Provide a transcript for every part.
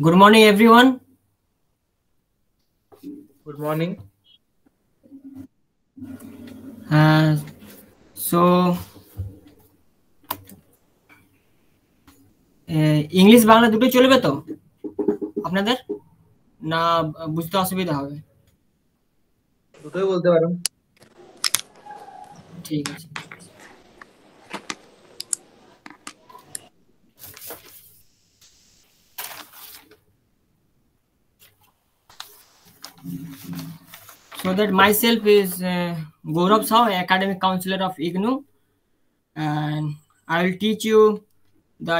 Good morning, everyone. Good morning. English Bangla দুটো চলবে তো আপনাদের, না বুঝতে অসুবিধা হবে? দুটোই বলতে পারেন। ঠিক আছে। So that myself is Gaurav Sahu, academic counselor of IGNOU, and I will teach you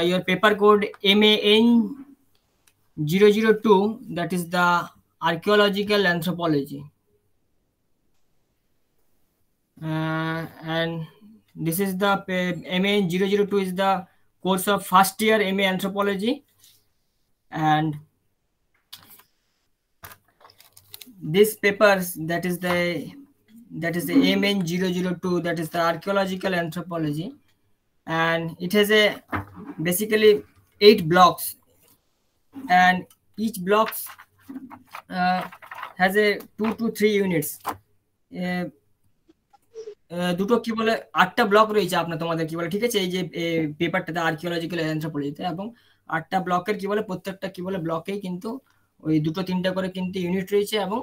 your paper code MAN 002, that is the archaeological anthropology. And this is the MAN 002 is the course of first year MA anthropology, and this papers, that is the MN 002, that is the archaeological anthropology, and it has a basically 8 blocks, and each blocks has a 2 to 3 units. দুটো কি বলে 8টা block রয়েছে আপনার, তোমাদের কি বলে, ঠিক আছে, এই যে পেপারটাতে আর্কিওলজিক্যাল অ্যানথ্রোপোলজিতে, এবং 8টা ব্লকের কি বলে প্রত্যেকটা কি বলে ব্লকেই কিন্তু ওই 2-3টা করে কিন্তু ইউনিট রয়েছে, এবং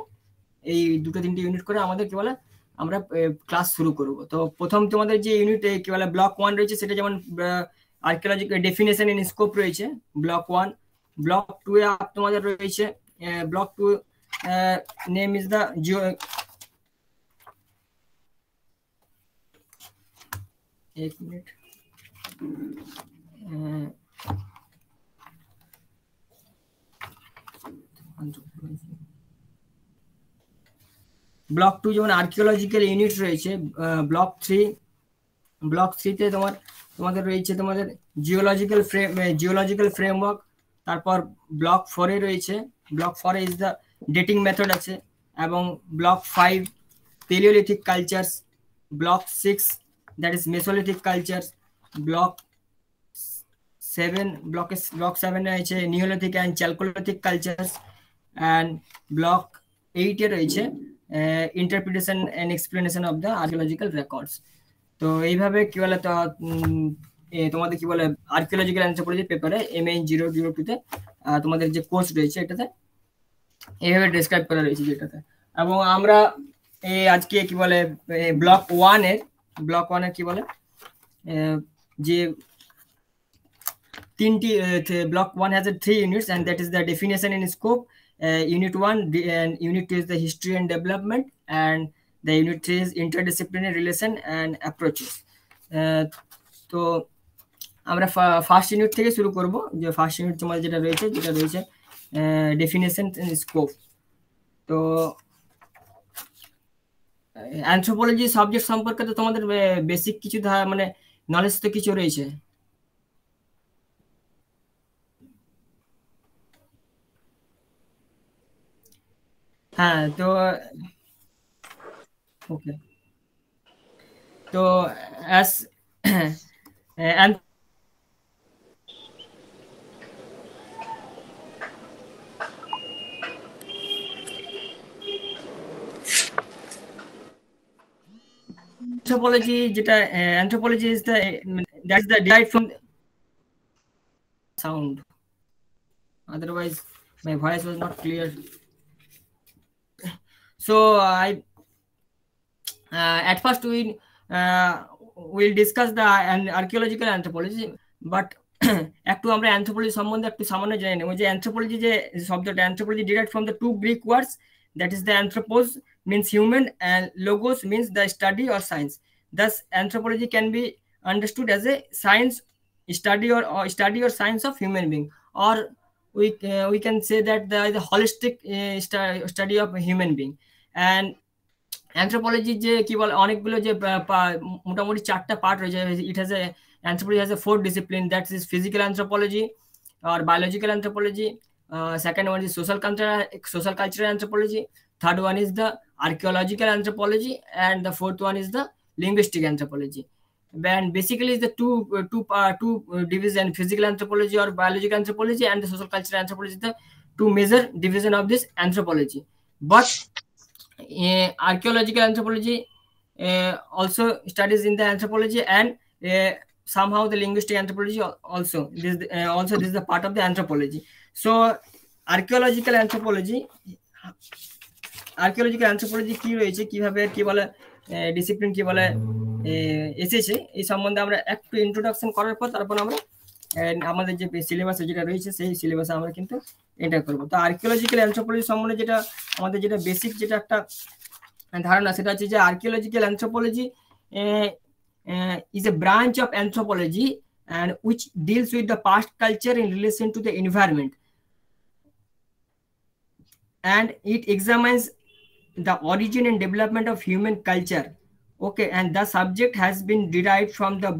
এই 2-3টে ইউনিট করে আমাদের কি বলে আমরা ক্লাস শুরু করব। তো প্রথম তোমাদের যে ইউনিট কি বলে ব্লক 1 রয়েছে, সেটা যেমন আর্কিওলজিক্যাল ডেফিনেশন ইন স্কোপ রয়েছে ব্লক 1। ব্লক 2 এ তোমাদের রয়েছে ব্লক 2 নেম ইজ দা एक मिनट ব্লক 2 যেমন আর্কিওলজিক্যাল ইউনিট রয়েছে। ব্লক 3 তে তোমাদের রয়েছে তোমাদের জিওলজিক্যাল ফ্রেমওয়ার্ক। তারপর ব্লক 4 এ রয়েছে, ব্লক 4 এ ইজ দা ডেটিং মেথড আছে, এবং block 5 palaeolithic cultures, block 6 that is Mesolithic cultures, block 7 রয়েছে Neolithic and Chalcolithic cultures, and block 8 এ রয়েছে interpretation and explanation of the archaeological records। তো এইভাবে কি বলে তোমাদের কি বলে আর্কিওলজিক্যাল অ্যানথ্রোপোলজি পেপারে MAN 002 তে তোমাদের যে কোর্স রয়েছে এটাতে এইভাবে ডেসক্রাইব করা রয়েছে যেটাতে। এবং আমরা আজকে কি বলে ব্লক 1 এর কি বলে যে তিনটি block 1 has 3 units, and that is the definition in scope, unit 1, and unit 2 is the history and development, and the unit 3 is interdisciplinary relation and approaches। তো আমরা ফার্স্ট ইউনিট থেকে শুরু করব। যে ফার্স্ট ইউনিট তোমাদের যেটা রয়েছে ডেফিনেশন ইন স্কোপ। তো অ্যানথ্রোপোলজি সাবজেক্ট সম্পর্কে তো তোমাদের বেসিক কিছু মানে নলেজ তো কিছু রয়েছে। হ্যাঁ, তো ওকে, তো অ্যাজ anthropology যেটা anthropology is that's the derived from sound, otherwise my voice was not clear. So I at first we will discuss the archaeological anthropology, but একটু আমরা anthropology সম্বন্ধে একটু সামান্য জেনে নেব। যে anthropology যে শব্দটা, anthropology derived from the 2 Greek words, that is the anthropos means human and logos means the study or science. Thus anthropology can be understood as a science study or science of human being, or we can say that the holistic study of a human being। and anthropology যে কি বলে অনেকগুলো যে মোটামুটি 4টা part রয়েছে। it has a anthropology has a 4 discipline, that is physical anthropology or biological anthropology, second one is social cultural anthropology, third one is the archaeological anthropology, and the fourth one is the linguistic anthropology। and basically is the two division: physical anthropology or biological anthropology, and the social cultural anthropology, the two major division of this anthropology. But archaeological anthropology also studies in the anthropology, and somehow the linguistic anthropology also. This is the part of the anthropology. So archaeological anthropology কি রয়েছে, কিভাবে কি বলে discipline কি বলে এসেছে, এই সম্বন্ধে আমরা একটু ইন্ট্রোডাকশন করার পর তারপর আমরা আমাদের যে সিলেবাসে যেটা রয়েছে সেই সিলেবাসে আমরা কিন্তু এটা করব। তো আর্কিওলজিক্যাল অ্যানথ্রোপোলজি সম্বন্ধে যেটা আমাদের যেটা বেসিক যেটা একটা ধারণা, সেটা হচ্ছে যে archaeological anthropology is a branch of anthropology and which deals with the past culture in relation to the environment, and it examines the origin and development of human culture. Okay, and the subject has been derived from the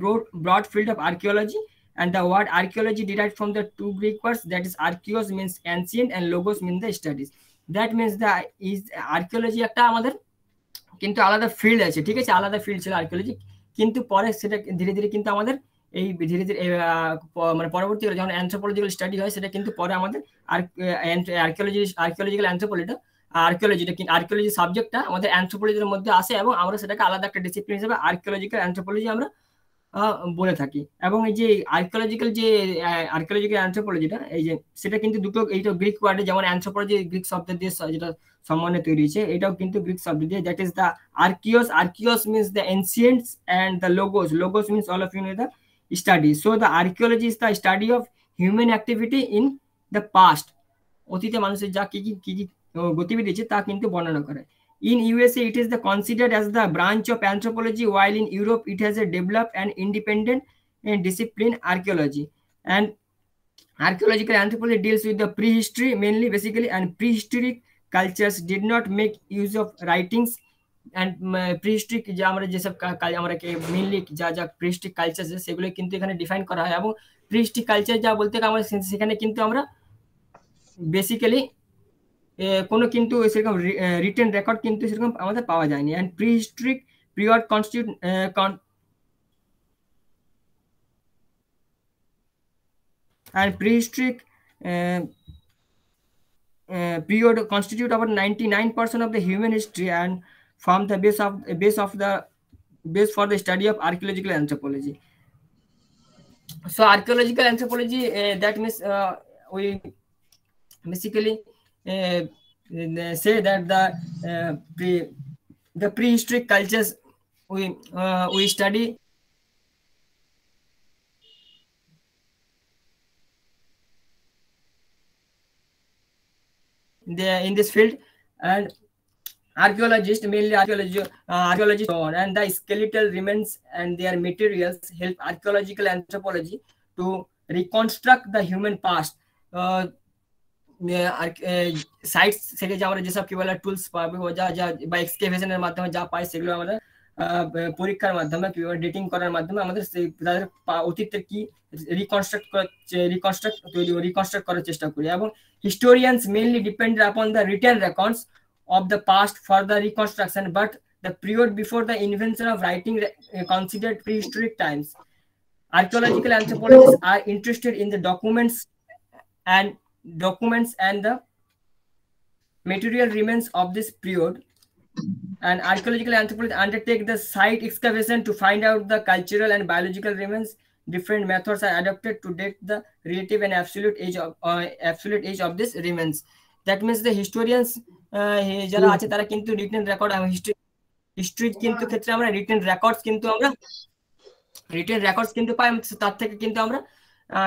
broad field of archaeology, and the word archaeology derived from the two Greek words, that is archaeos means ancient and logos means the studies. That means the is archaeology একটা আমাদের কিন্তু আলাদা field আছে, ঠিক আছে, আলাদা field ছিল archaeology, কিন্তু পরে সেটা ধীরে ধীরে কিন্তু আমাদের এই ধীরে ধীরে মানে পরবর্তীকালে যখন অ্যানথ্রোপোলজিক্যাল স্টাডি হয় সেটা কিন্তু পরে আমাদের আর্কিওলজিক্যাল আর্কিওলজি সাবজেক্টটা আমাদের অ্যানথ্রোপোলজির মধ্যে আসে, এবং আমরা সেটাকে আলাদা একটা ডিসিপ্লিন হিসেবে আর্কিওলজিক্যাল অ্যানথ্রোপোলজি আমরা বলে থাকি। এবং এই যে আর্কিওলজিক্যাল অ্যানথ্রোপোলজিটা এই যে সেটা কিন্তু দুটো এইটা গ্রিক ওয়ার্ডে, যেমন অ্যানথ্রোপোলজি গ্রিক শব্দ দিয়ে যেটা সম্মানে তৈরি হয়েছে, এটাও কিন্তু গ্রিক শব্দ দিয়ে, that is the archaios means the ancients and the logos means all of you know the study. So the archaeology is the study of human activity in the past, অতীতে মানুষের যা কি কি গতিবিধি আছে তা কিন্তু বর্ণনা করে। In USA, it is considered as the branch of anthropology, while in Europe, it has a developed and independent discipline, archaeology. And archaeological anthropology deals with the prehistory mainly, basically, and prehistoric cultures did not make use of writings. And prehistoric যে আমরা যেসব আমরা mainly যা prehistoric cultures সেগুলো কিন্তু এখানে define করা হয়, এবং prehistoric culture যা বলতে আমরা সেখানে কিন্তু আমরা বেসিক্যালি কোনো কিন্তু সেরকম রিটেন রেকর্ড কিন্তু সেরকম আমাদের পাওয়া যায়নি। And prehistoric period constitute about 99% of the human history and form the base for the study of archaeological anthropology. So archaeological anthropology, that means we basically say that the prehistoric cultures we study in this field, and archaeologists, mainly archaeologists and the skeletal remains and their materials help archaeological anthropology to reconstruct the human past. Sites থেকে যে আমরা যেসব কি বলে tools পাবো বা এক্সকেভেশনের মাধ্যমে যা পাই, সেগুলো আমরা পরীক্ষার মাধ্যমে কিভাবে ডেটিং করার মাধ্যমে আমাদের তাদের অতীতের কি রিকনস্ট্রাক্ট করার চেষ্টা করি। এবং historians mainly depend upon the written records of the past for the reconstruction, but the period before the invention of writing considered prehistoric times. Archaeological anthropologists are interested in the documents and the material remains of this period, and archaeological anthropologists undertake the site excavation to find out the cultural and biological remains. Different methods are adopted to date the relative and absolute age of this remains. That means the historians যারা আছে তারা কিন্তু written record, history কিন্তু ক্ষেত্রে আমরা written records কিন্তু পাই, তার থেকে কিন্তু আমরা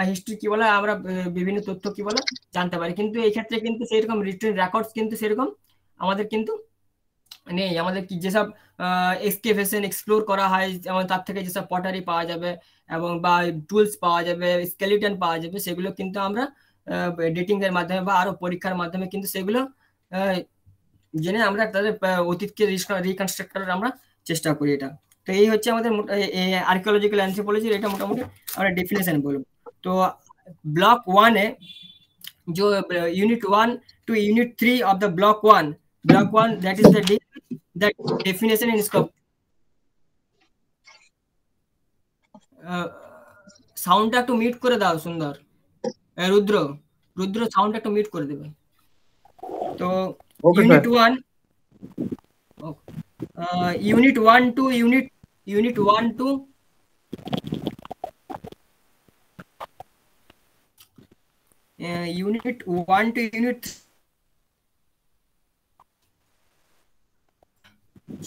হিস্ট্রি কি বলে আমরা বিভিন্ন তথ্য কি বলে জানতে পারি। কিন্তু এই ক্ষেত্রে কিন্তু সেরকম রিটেন রেকর্ডস কিন্তু সেরকম আমাদের কিন্তু নেই। আমাদের কি যেসব এক্সকেভেশন এক্সপ্লোর করা হয়, যেমন তার থেকে যেসব পটারি পাওয়া যাবে এবং বা টুলস পাওয়া যাবে, স্কেলিটন পাওয়া যাবে, সেগুলো কিন্তু আমরা ডেটিং এর মাধ্যমে বা আরো পরীক্ষার মাধ্যমে কিন্তু সেগুলো জেনে আমরা তাদের অতীতকে রিকনস্ট্রাক্ট করার আমরা চেষ্টা করি। এটা তো এই হচ্ছে আমাদের আর্কিওলজিক্যাল অ্যানথ্রোপোলজির এটা মোটামুটি আমরা ডেফিনেশন বলবো। তো ব্লক 1 এ जो unit 1 to unit 3 of the block 1, that is the definition and scope. সাউন্ডটা একটু মিউট করে দাও সুন্দর। রুদ্র রুদ্র সাউন্ডটা একটু মিউট করে দেবে। তো okay sir. Unit 1 two unit 1 two unit 1 two unit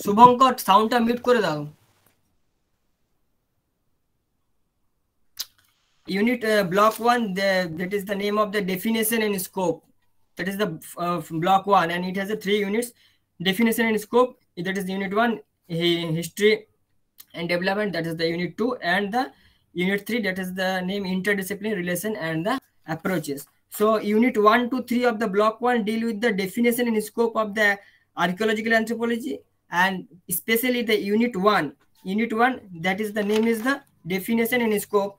Shubhankar সাউন্ডটা মিউট করে দাও। Unit block 1, that is the name of the definition and scope. That is the block 1, and it has a 3 units: definition and scope, that is unit 1, history and development, that is the unit 2, and the unit 3, that is the name interdisciplinary relation and the approaches. So unit 1 to 3 of the block 1 deal with the definition and scope of the archaeological anthropology, and especially the unit 1, that is the name is the definition and scope,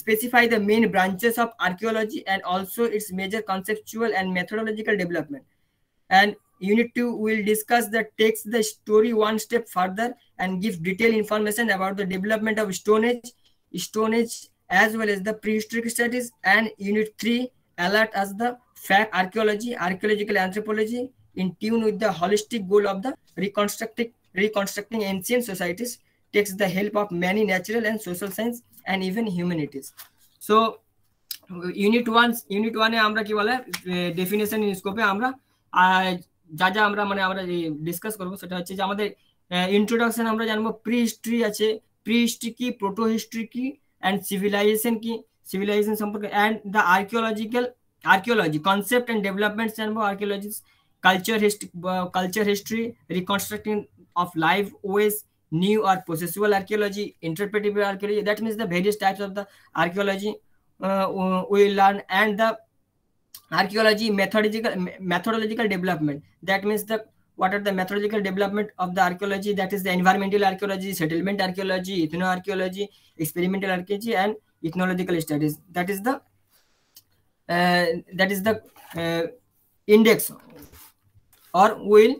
specify the main branches of archaeology and also its major conceptual and methodological development. And unit 2 will discuss that takes the story one step further and gives detailed information about the development of Stone Age as well as the prehistoric studies. And unit 3 alert as the fact archaeological anthropology in tune with the holistic goal of the reconstructing ancient societies, takes the help of many natural and social science and even humanities. So unit 1 এ আমরা কি বলে definition in স্কোপে আমরা যা আমরা আমরা discuss করব সেটা হচ্ছে যে আমাদের ইন্ট্রোডাকশন আমরা জানবো, প্রি হিস্ট্রি আছে, প্রি হিস্ট্রি কি, প্রোটো হিস্ট্রি কি, এন্ড সিভিলাইজেশন কি, সিভিলাইজেশন সম্পর্কে, and the archaeology concept and developments জানবো, archaeology culture history, reconstructing of live ways, new or processual archaeology, interpretive archaeology, that means the various types of the archaeology we learn, and the archaeology methodological development, that means the what are the methodological development of the archaeology, that is the environmental archaeology, settlement archaeology, ethnoarchaeology, experimental archaeology, and ethnological studies. That is the index or will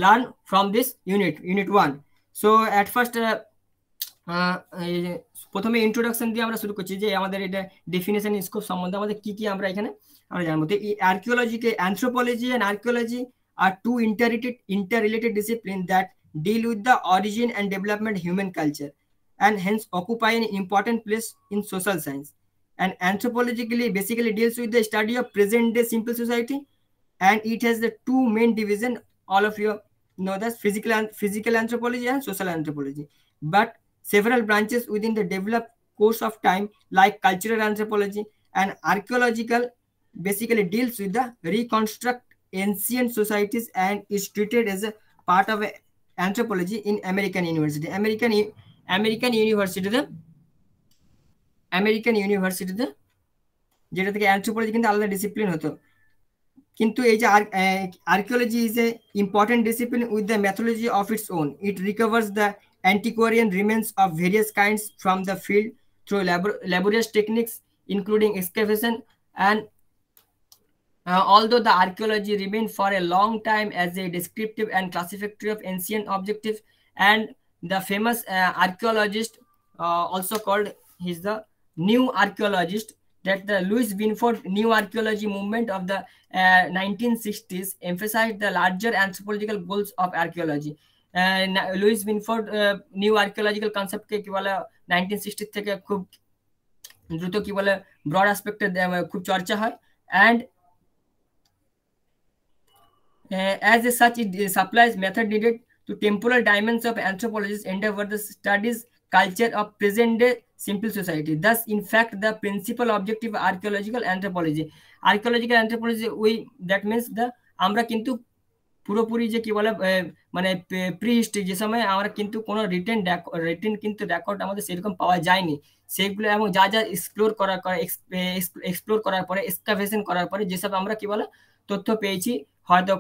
learn from this unit 1. So at first প্রথমে introduction দিয়ে আমরা শুরু করছি যে আমাদের এটা definition scope সম্বন্ধে আমাদের কি কি আমরা এখানে আমরা জানবো। তো এই anthropology and archaeology are two interrelated disciplines that deal with the origin and development of human culture and hence occupy an important place in social science. And anthropologically basically deals with the study of present day simple society, and it has the two main division, all of you know that physical anthropology and social anthropology, but several branches within the developed course of time like cultural anthropology and archaeological basically deals with the reconstruct ancient societies and is treated as a part of anthropology in American university যেটা থেকে anthropology কিন্তু আলাদা discipline হতো, কিন্তু এই যে archaeology is a important discipline with the methodology of its own. It recovers the antiquarian remains of various kinds from the field through laborious techniques including excavation, and although the archaeology remained for a long time as a descriptive and classificatory of ancient objects, and the famous archaeologist also called he's the new archaeologist, that the Louis Winford new archaeology movement of the 1960s emphasized the larger anthropological goals of archaeology. Lewis Winford new archaeological কনসেপ্টকে কি বলে 1960 থেকে খুব দ্রুত কি বলে broad অ্যাসপেক্টে খুব চর্চা হয়, and as such it supplies method needed to temporal dimensions of anthropologists endeavor the studies culture of present day simple society. Thus in fact the principal objective of archaeological anthropology we that means the আমরা কিন্তু পুরোপুরি যে কি বলে মানে pre history যে সময় আমরা কিন্তু কোনো রিটেন কিন্তু রেকর্ড আমাদের সেরকম পাওয়া যায়নি, সেগুলো এবং যা এক্সপ্লোর করার পরে এক্সকাভেশন করার পরে যেসব আমরা কি বলে তথ্য পেয়েছি, হয়তো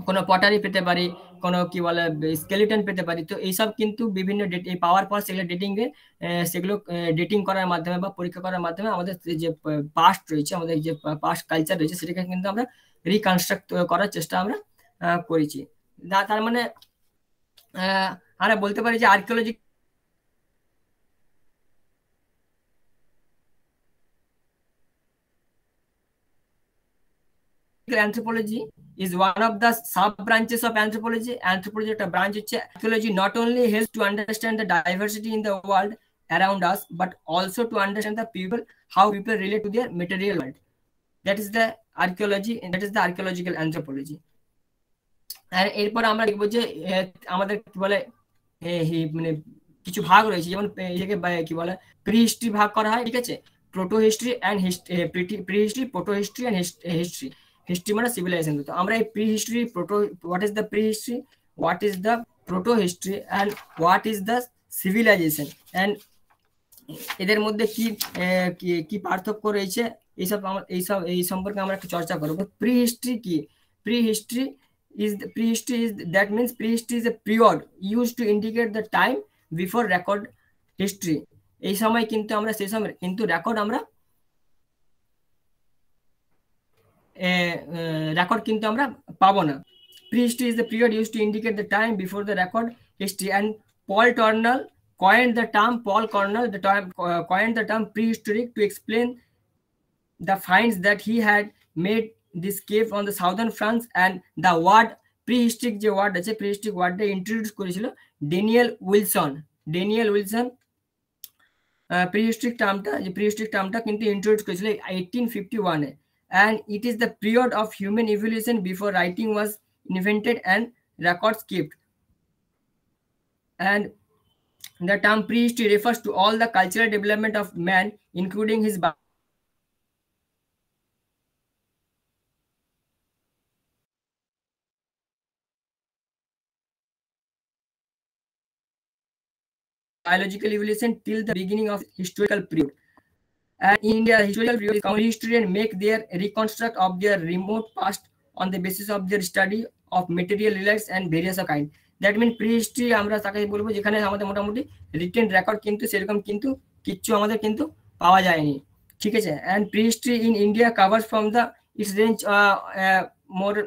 কোনো পটারি পেতে পারি, কোনো কি বলে স্কেলিটন পেতে পারি, তো এইসব কিন্তু বিভিন্ন পাওয়ার পর সেগুলো ডেটিং করার মাধ্যমে বা পরীক্ষা করার মাধ্যমে আমাদের যে পাস্ট রয়েছে, আমাদের যে পাস্ট কালচার রয়েছে সেটাকে কিন্তু আমরা রিকনস্ট্রাক্ট করার চেষ্টা আমরা করেছি। তার মানে আমরা বলতে পারি যে anthropology is one of the sub branches of anthropology. Anthropology একটা branch হচ্ছে archaeology not only helps to understand the diversity in the world around us but also to understand the people, how people relate to their material world. That is the archaeology, and that is the archaeological anthropology. আর এরপর আমরা দেখবো যে আমাদের কি বলে মানে কিছু ভাগ রয়েছে, যেমন এটাকে কি বলে প্রি হিস্ট্রি ভাগ করা হয়, ঠিক আছে, protohistory and prehistory, protohistory and history. History মানে সিভিলাইজেশন। তো আমরা এই prehistory, proto, what is the prehistory, what is the protohistory and what is the civilization, and এদের মধ্যে কি কি পার্থক্য রয়েছে, এই সম্পর্কে আমরা একটু চর্চা করবো। প্রি হিস্ট্রি কি? Pre history that means prehistory is a period used to indicate the time before record history. এই সময় কিন্তু আমরা সেই সময় কিন্তু রেকর্ড কিন্তু আমরা পাবো না। Prehistory is the period used to indicate the time before the record history, and Paul Cornell coined the term prehistoric to explain the finds that he had made this cave on the southern France, and the word prehistoric যে word আছে, prehistoric ওয়ার্ডটা introduce করেছিল Daniel Wilson. prehistoric টার্মটা কিন্তু introduce করেছিল 1851 এ, and it is the period of human evolution before writing was invented and records kept. And the term prehistory refers to all the cultural development of man, including his biological evolution till the beginning of historical period. And in India, historical period is common historians make their reconstruct of their remote past on the basis of their study of material relics and various of kind. That means prehistory আমরা তাকে বলবো যেখানে আমাদের মোটামুটি written record কিন্তু সেরকম কিন্তু কিচ্ছু আমাদের কিন্তু পাওয়া যায়নি, ঠিক আছে। and prehistory in India covers from the its range more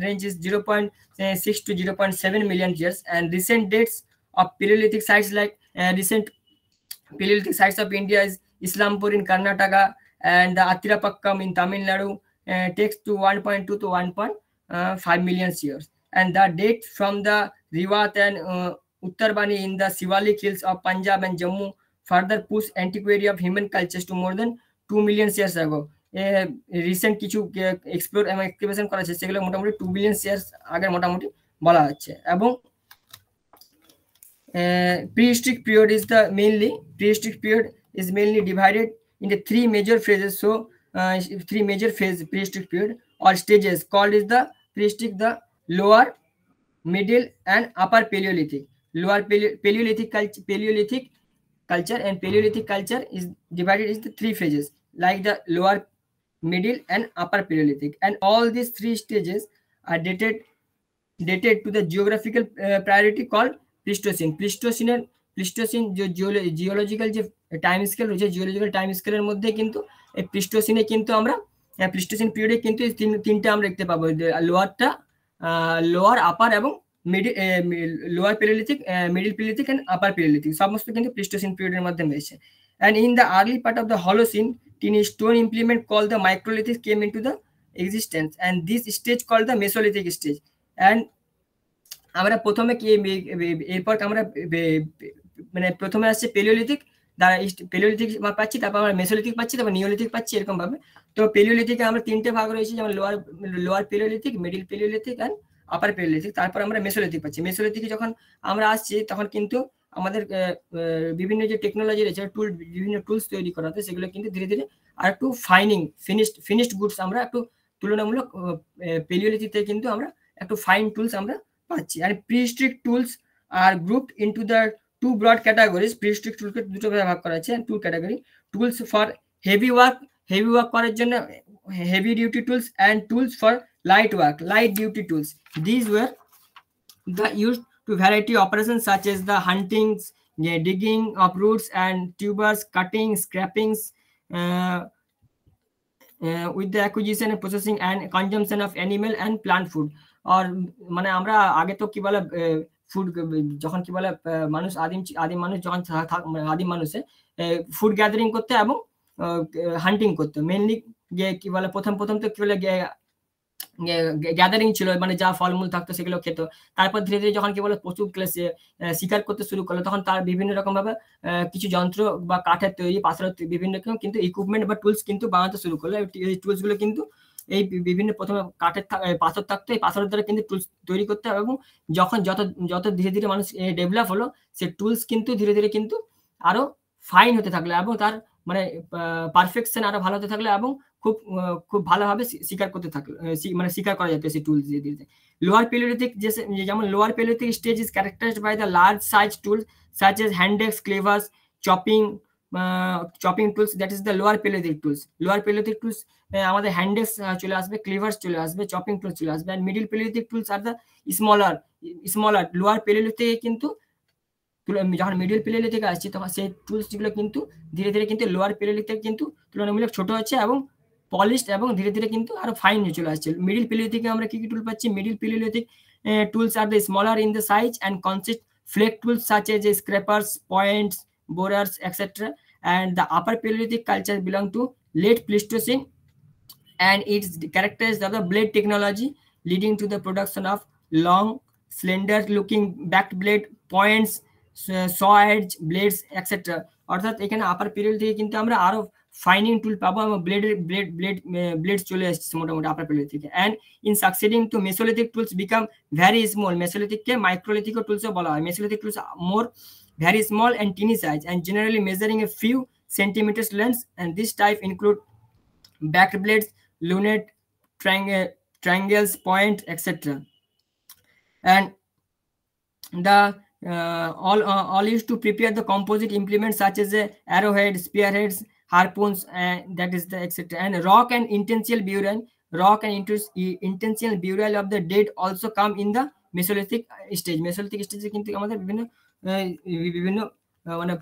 range is 0.6 to 0.7 million years, and recent dates of Paleolithic sites like recent Paleolithic sites of India is Islampur in Karnataka and the Athirapakkam in Tamil Nadu takes to 1.2 to 1.5 million years, and the date from the Rivat and Uttarbani in the Sivalik hills of Punjab and Jammu further push antiquity of human cultures to more than 2 million years ago. Recent কিছু explore এবং excavation করা হচ্ছে, সেগুলো মোটামুটি 2 billion years আগের মোটামুটি বলা হচ্ছে। এবং prehistoric period is mainly divided into three major phases. So three major phase prehistoric period or stages called is the prehistoric, the lower, middle and upper Paleolithic. Lower Paleolithic culture and Paleolithic culture is divided into three phases like the lower, middle and upper Paleolithic, and all these three stages are dated to the geographical priority called Pleistocene. Pleistocene যে geological যে time scale রয়েছে, geological time স্কেলের মধ্যে কিন্তু এই প্লিস্টোসিনে কিন্তু আমরা Pleistocene পিরিয়ডে কিন্তু তিনটা আমরা দেখতে পাবো, লোয়ার, আপার এবং middle, lower Palaeolithic, middle Palaeolithic and upper Palaeolithic সমস্ত কিন্তু প্লিস্টোসিন পিরিয়ডের মধ্যে রয়েছে। and in the early part of the Holocene, tiny stone implement called the microlithic came into the existence, and this stage called the Mesolithic stage. and আমরা প্রথমে কি এরপর আমরা মানে প্রথমে আসছে পেলিওলিথিক, পেলিওলিথিক পাচ্ছি, তারপর আমরা মেসোলিথিক পাচ্ছি, তারপর নিওলিথিক পাচ্ছি, এরকম ভাবে। তো পেলিওলিথিকে আমরা তিনটে ভাগ রয়েছে, যেমন lower Palaeolithic, middle Palaeolithic and upper Palaeolithic. তারপর আমরা মেসোলিথিক পাচ্ছি। মেসোলিথিকে যখন আমরা আসছি তখন কিন্তু আমাদের বিভিন্ন যে টেকনোলজি রয়েছে, বিভিন্ন টুলস তৈরি করা হতো, সেগুলো কিন্তু ধীরে ধীরে আর একটু ফিনিশড গুডস আমরা একটু তুলনামূলক পেলিওলিথিতে কিন্তু আমরা একটু ফাইন টুলস আমরা পাচ্ছি। আর prehistoric tools are grouped into the two broad categories. prehistoric টুলকে দুটো ভাগে ভাগ করা আছে, two category: tools for heavy work করার জন্য heavy duty tools, and tools for light duty tools. These were the used to variety operations such as the hunting, digging of roots and tubers, cutting, scrapings, with the acquisition, processing and consumption of animal and plant food. আর মানে আমরা আগে তো কি বলে food, যখন কি বলে মানুষ আদিম মানুষ যখন আদিম মানুষে ফুড গ্যাদারিং করতে এবং হান্টিং করতে, মেনলি যে কি বলে প্রথম তো কি বলে গ্যাদারিং ছিল, মানে যা ফলমূল থাকতো সেগুলো খেত। তারপর ধীরে ধীরে যখন কি বলে পশু শিকার করতে শুরু করলো, তখন তার বিভিন্ন রকম ভাবে কিছু যন্ত্র বা কাঠের তৈরি, পাথরের বিভিন্ন রকম কিন্তু ইকুইপমেন্ট বা টুলস কিন্তু বানাতে শুরু করলো। এই টুলস গুলো কিন্তু এই বিভিন্ন প্রথমে কাঠের পাথর থাকতো, এই পাথরের দ্বারা কিন্তু টুলস তৈরি করতে হবে। এবং যখন যত যত ধীরে ধীরে মানুষ ডেভেলপ হলো, সে টুলস কিন্তু ধীরে ধীরে কিন্তু আরো ফাইন হতে থাকলো এবং তার মানে পারফেকশন আরো ভালো হতে থাকলো এবং খুব ভালোভাবে শিকার করতে থাকলো, মানে শিকার করা যেত সেই টুলস দিয়ে দিয়ে। লোয়ার প্যালিওলিথিক যেমন lower palaeolithic stage is characterized by the large size tools such as hand axe, clevers, chopping tools, that is the lower paleolithic tools. Lower paleolithic tools আমাদের হ্যান্ড এক্স চলে আসবে, ক্লিভার্স চলে আসবে, chopping tools চলে আসবে। and middle paleolithic tools are the smaller lower palaeolithic কিন্তু যখন middle palaeolithic আসছে তখন সেই টুলস গুলো কিন্তু ধীরে ধীরে কিন্তু লোয়ার প্যালিওলিথিক কিন্তু তুলনামূলক ছোট হচ্ছে এবং পলিশড এবং ধীরে ধীরে কিন্তু আরো ফাইন হয়ে চলে আসছে। মিডল প্যালিওলিথিকে আমরা কি কি টুল পাচ্ছি? Middle palaeolithic tools are the smaller in the size and consist flake tools such as scrapers, points, borers, etc. And the upper Paleolithic culture belong to late Pleistocene and it's characterized by the blade technology leading to the production of long, slender-looking backed blade, points, saw edge blades, etc. অর্থাৎ এখানে আপার period থেকে কিন্তু আমরা আরো ফাইনিং টুল পাবো এবং blade চলে আসছে মোটামুটি আপার পিরিয়ড থেকে। And in succeeding to mesolithic tools become very small. মেসোলিথিককে মাইক্রোলিথিক টুলসও বলা হয়। Mesolithic tools more very small and teeny size and generally measuring a few centimeters length, and this type include backed blades, lunate, triangles, point, etc. And the all used to prepare the composite implements such as arrowhead, spearheads, harpoons, that is the etc. And rock and intentional burial of the dead also come in the Mesolithic stage. Mesolithic stage কিন্তু আমাদের বিভিন্ন মানে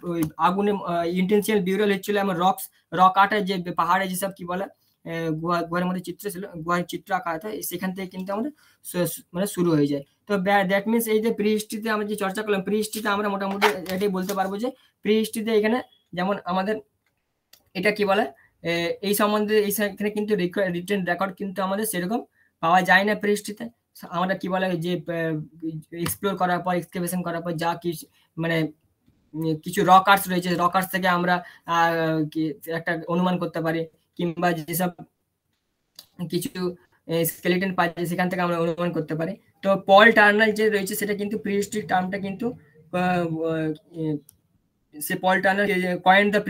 আগুনে intentional বিউরাল হচ্ছিল এবং rock আর্টের যে পাহাড়ে যেসব কি বলে গুহার মধ্যে চিত্র ছিল, গুহার চিত্র আঁকা হতো, সেখান থেকে কিন্তু আমাদের মানে শুরু হয়ে যায়। তো দ্যাট মিনস এই যে প্রি হিস্ট্রিতে আমরা যে চর্চা করলাম, প্রি হিস্ট্রিতে আমরা মোটামুটি এটাই বলতে পারবো যে প্রি হিস্ট্রিতে এখানে যেমন আমাদের এটা কি বলে এই সম্বন্ধে এখানে কিন্তু রিটেন রেকর্ড কিন্তু আমাদের সেরকম পাওয়া যায় না প্রি হিস্ট্রিতে। আমরা কি বলে যে এক্সপ্লোর করার পর, এক্সকেভেশন করার পর যা কি মানে কিছু রক আর্টস রয়েছে, রক আর্টস থেকে আমরা একটা অনুমান করতে পারি, কিংবা যেসব কিছু স্কেলিটন পাচ্ছে সেখান থেকে আমরা অনুমান করতে পারি। তো পল টার্নার যে রয়েছে সেটা কিন্তু প্রিহিস্টরিক টার্মটা কিন্তু সে পল Turner coined the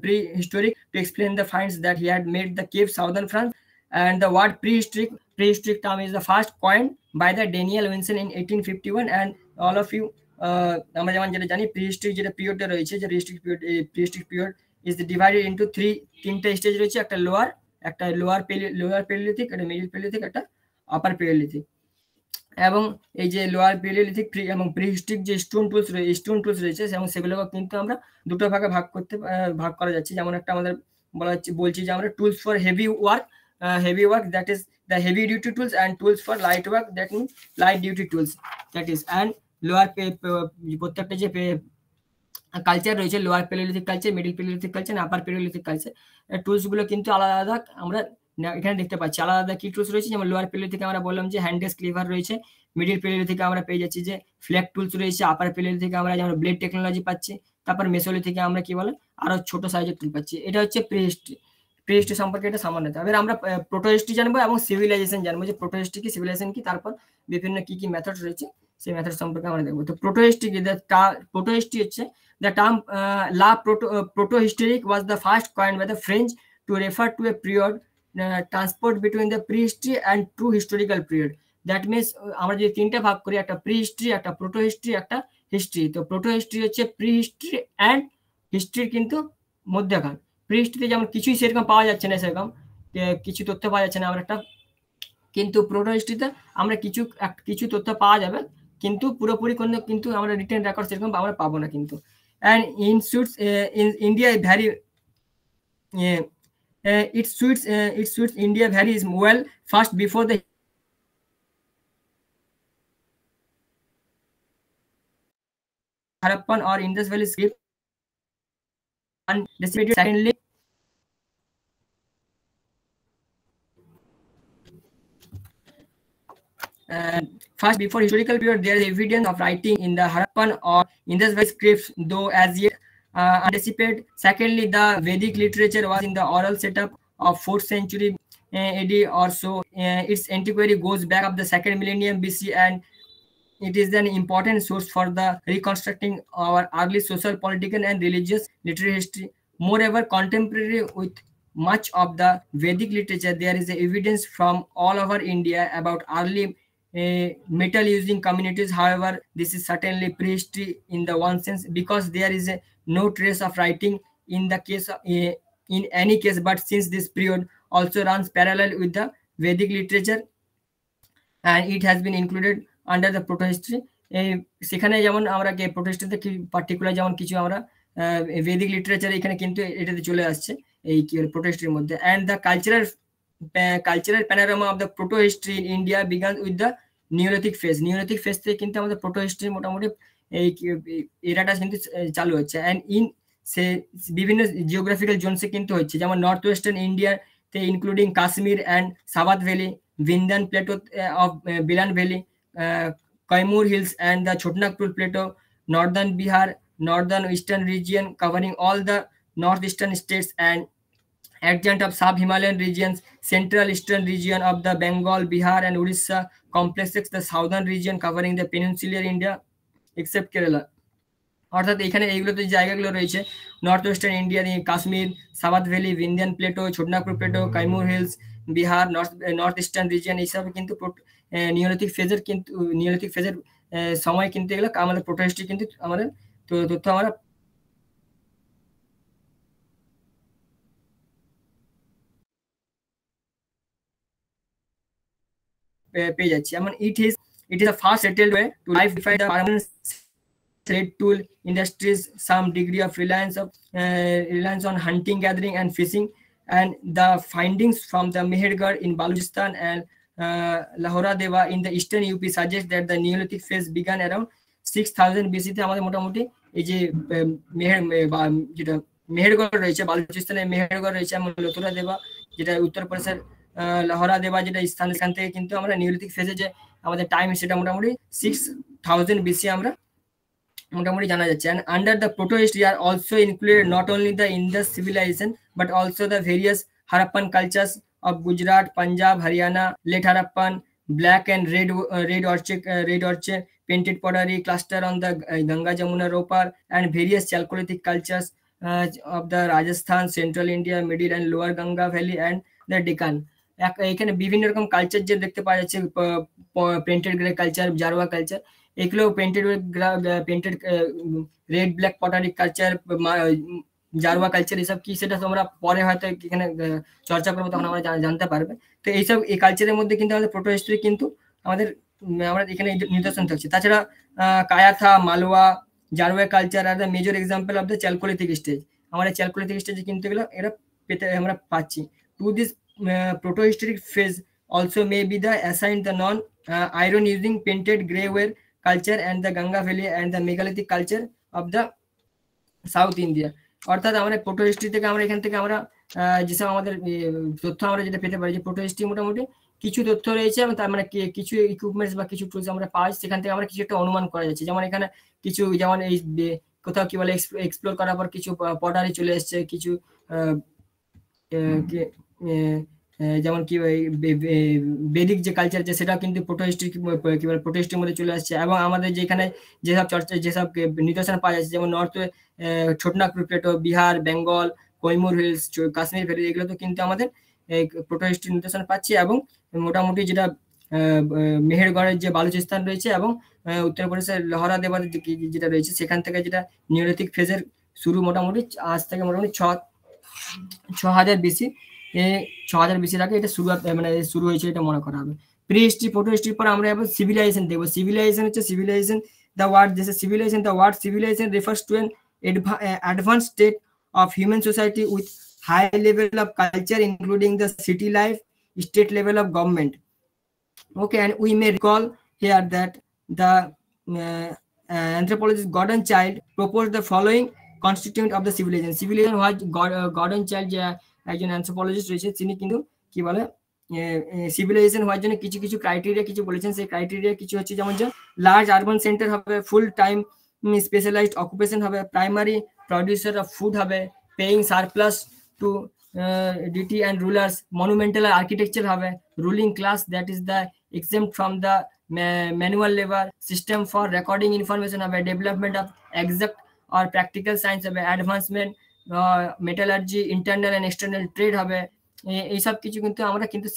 prehistoric to explain the finds that he had made the cave southern France, and the word prehistoric term is the first coined by the Daniel Winson in 1851. and all of you আমরা যেমন যেটা জানি প্রিহিস্টরিক যেটা পিরিয়ডটা রয়েছে, যে প্রিহিস্টরিক period is divided into তিনটা stage রয়েছে, একটা লোয়ার প্যালিওলিথিক, একটা মিডল প্যালিওলিথিক, একটা আপার প্যালিওলিথিক। এবং এই যে লোয়ার প্যালিওলিথিক এবং প্রিহিস্টরিক যে স্টোন টুলস রয়েছে এবং সেগুলোকে কিন্তু আমরা দুটো ভাগে ভাগ করা যাচ্ছে। যেমন একটা আমাদের বলছি যে আমরা tools for heavy work that is the heavy duty tools, and tools for light work that means light duty tools, that is and lower প্রত্যেকটা যে কালচার রয়েছে, lower palaeolithic culture, middle palaeolithic culture, upper palaeolithic culture, tools গুলো কিন্তু আলাদা আলাদা আমরা এখানে দেখতে পাচ্ছি। আলাদা আলাদা কি টুলস রয়েছে, যেমন লোয়ার প্যালিওলিথিকে আমরা বললাম যে হ্যান্ড এক্স, ক্লিভার রয়েছে, মিডল প্যালিওলিথিকে আমরা পেয়ে যাচ্ছি যে ফ্ল্যাগ টুলস রয়েছে, আপার প্যালিওলিথিকে আমরা যেমন ব্লেড টেকনোলজি পাচ্ছি, তারপর মেসোলিথিকে আমরা কি বলে আরো ছোট সাইজের টুল পাচ্ছি। এটা হচ্ছে প্রিহিস্ট্রি সম্পর্কে এটা সামান্য। এবার আমরা প্রোটোহিস্ট্রি জানবো এবং সিভিলাইজেশন জানবো, যে প্রোটোহিস্ট্রি কি, সিভিলাইজেশন কি, তারপর বিভিন্ন কি কি মেথড রয়েছে সেই মেথড সম্পর্কে আমরা দেখবো। তো প্রোটোহিস্ট্রি হচ্ছে the term la protohistoric was the first coined by the French to refer to a period transport between the prehistory and true historical period. That means আমরা যে তিনটা ভাগ করি, একটা প্রিহিস্ট্রি, একটা প্রোটোহিস্ট্রি, একটা হিস্ট্রি। তো প্রোটোহিস্ট্রি হচ্ছে প্রিহিস্ট্রি অ্যান্ড হিস্ট্রির কিন্তু মধ্যখান। প্রিহিস্ট্রিতে যেমন কিছুই সেরকম পাওয়া যাচ্ছে না, সেরকম কিছু তথ্য পাওয়া যাচ্ছে না আমরা একটা, কিন্তু প্রোটোহিস্ট্রিতে আমরা কিছু তথ্য পাওয়া যাবে, কিন্তু পুরোপুরি কোনো কিন্তু আমরা রিটেন রেকর্ড সেরকম আমরা পাবো না কিন্তু। And in India vary it suits India varies well first before the Harappan or Indus Valley script and decimated. Secondly, First, before historical period, there is evidence of writing in the Harappan or Indus Valley scripts, though as yet anticipated. Secondly, the Vedic literature was in the oral setup of 4th century AD or so. Its antiquity goes back of the 2nd millennium BC, and it is an important source for the reconstructing our early social, political, and religious literary history. Moreover, contemporary with much of the Vedic literature, there is evidence from all over India about early metal using communities. However, this is certainly prehistory in the one sense, because there is no trace of writing in the case of, in any case. But since this period also runs parallel with the Vedic literature, and it has been included under the proto-history, সেখানে যেমন আমরা প্রোটো-হিস্ট্রিতে কি particular যেমন কিছু আমরা Vedic literature এখানে কিন্তু এটাতে চলে আসছে এই কি প্রোটো-হিস্ট্রির মধ্যে। And the cultural panorama of the proto-history in India began with the neolithic phase. Neolithic phase থেকে কিন্তু আমাদের প্রোটো-হিস্ট্রি মোটামুটি এই এরাটা কিন্তু চালু হচ্ছে। অ্যান্ড ইন সে বিভিন্ন জিওগ্রাফিক্যাল জোনসে কিন্তু হচ্ছে, যেমন নর্থ ওয়েস্টার্ন ইন্ডিয়াতে ইনক্লুডিং কাশ্মীর অ্যান্ড সাবাত valley, Vindhyan Plateau of Bilan Valley, Kaimur Hills and the Chotnagpur Plateau, northern Bihar, northern eastern region covering all the northeastern states and adjacent of sub-Himalayan regions, central eastern region of the Bengal, Bihar and Orissa complexes, the southern region covering the peninsular India except Kerala. অর্থাৎ এখানে এইগুলোতে যে জায়গাগুলো রয়েছে north western India, Kashmir, সাবাত valley, Vindhyan plateau, Chotanagpur plateau, Kaimur hills, Bihar, north eastern region এইসব কিন্তু neolithic ফেজের সময় কিন্তু এগুলো আমাদের প্রোটো-হিস্ট্রি কিন্তু আমাদের তথ্য আমরা পেয়ে যাচ্ছি। যেমন it is a fast settled way to life, define the permanent trade tool industries, some degree of reliance on hunting, gathering and fishing, and the findings from the Mehergarh in Balochistan and Lahora Deva in the eastern UP suggest that the Neolithic phase began around 6000 BC তে আমাদের মোটামুটি এই যে যেটা মেহেরগড় রয়েছে, বালুচিস্তানের মেহেরগড় রয়েছে, এবং লথুরা দেবা যেটা উত্তরপ্রদেশের লাহোরা দেবা যেটা স্থান, সেখান থেকে কিন্তু আমরা নিওলিথিক ফেজে যে আমাদের টাইম সেটা মোটামুটি 6000 BC আমরা মোটামুটি জানা যাচ্ছে। and under the proto-history are also included not only the Indus civilization but also the various Harappan cultures of Gujarat, Punjab, Haryana, late Harappan, black and red orchid painted pottery cluster on the Ganga Jamuna Ropar, and various Chalcolithic cultures of the Rajasthan, central India, middle and lower Ganga Valley and the Deccan। এখানে বিভিন্ন রকম culture যে দেখতে পাওয়া যাচ্ছে, painted grey culture, Jorwe culture, এগুলো painted red black pottery culture, Jorwe culture, এসব কি সেটা তোমরা পরে হয়তো এখানে চর্চা করবো, তখন আমরা জানতে পারবে। তো এইসব এই কালচারের মধ্যে কিন্তু আমাদের প্রোটো হিস্ট্রি কিন্তু আমরা এখানে নিদর্শন থাকছে। তাছাড়া কায়াথা, মালওয়া, জারোয়া কালচার আর the major example of the chalcolithic stage. আমরা চ্যালকোলিথিক স্টেজে কিন্তু এরা পেতে আমরা পাচ্ছি। To this proto-historic phase also may be the assigned the non-iron using painted greyware culture and the Ganga Valley and the megalithic culture of the South India। অর্থাৎ আমরা proto history থেকে আমরা এখান থেকে আমরা যেসব আমাদের তথ্য আমরা যেটা পেতে পারি, যে প্রোটো হিস্ট্রি মোটামুটি কিছু তথ্য রয়েছে এবং তার মানে কিছু ইকুইপমেন্টস বা কিছু টুলস আমরা পাই, সেখান থেকে আমরা কিছু একটা অনুমান করা যাচ্ছে। যেমন এখানে কিছু, যেমন এই কোথাও কি বলে এক্সপ্লোর করার পর কিছু পটারি চলে এসছে, কিছু যেমন কি বেদিক যে কালচার আছে সেটাও কিন্তু প্রোটো-হিস্ট্রি কি বলে প্রোটো-হিস্ট্রির মধ্যে চলে আসছে। এবং আমাদের যেখানে যেসব নিদর্শন পাওয়া যাচ্ছে, যেমন north Chotanagpur Plato, Bihar, Bengal, Kaimur hills, Kashmir valley, এগুলো তো কিন্তু আমাদের প্রোটো-হিস্ট্রি নিদর্শন পাচ্ছি। এবং মোটামুটি যেটা মেহেরগড়ের যে বালুচিস্তান রয়েছে এবং উত্তরপ্রদেশের লহরা দেবা যেটা রয়েছে, সেখান থেকে যেটা নিওলিথিক ফেজের শুরু মোটামুটি আজ থেকে মোটামুটি 6000 BC, 6000 BC আগে এটা শুরু হয়েছে, এটা মনে করা হবে। প্রি হিস্ট্রি, প্রোটো হিস্ট্রির পর আমরা এবার সিভিলাইজেশন দেখবো। সিভিলাইজেশন হচ্ছে the word civilization refers to an advanced state of human society with high level of culture including the city life, state level of government. Okay, and we may recall here that the anthropologist Gordon Childe proposed the following constituent of the civilization was Gordon Childe, যে একজন অ্যানথ্রোপোলজিস্ট রয়েছে, তিনি কিন্তু কি বলে civilisation হওয়ার জন্য কিছু কিছু ক্রাইটেরিয়া কিছু বলেছেন, সেই ক্রাইটেরিয়া কিছু হচ্ছে যেমন যে লার্জ আরবান সেন্টার হবে, ফুল টাইম স্পেশালাইজড অকুপেশন হবে, প্রাইমারি প্রডিউসার অফ ফুড হবে, paying surplus to deity and rulers, monumental architecture হবে, ruling class that is the exempt from the manual labor, system for recording information হবে, development of exact or practical science হবে, advancement metallurgy, internal and external trade হবে। এইসব কিছু কিন্তু আমরা কিন্তু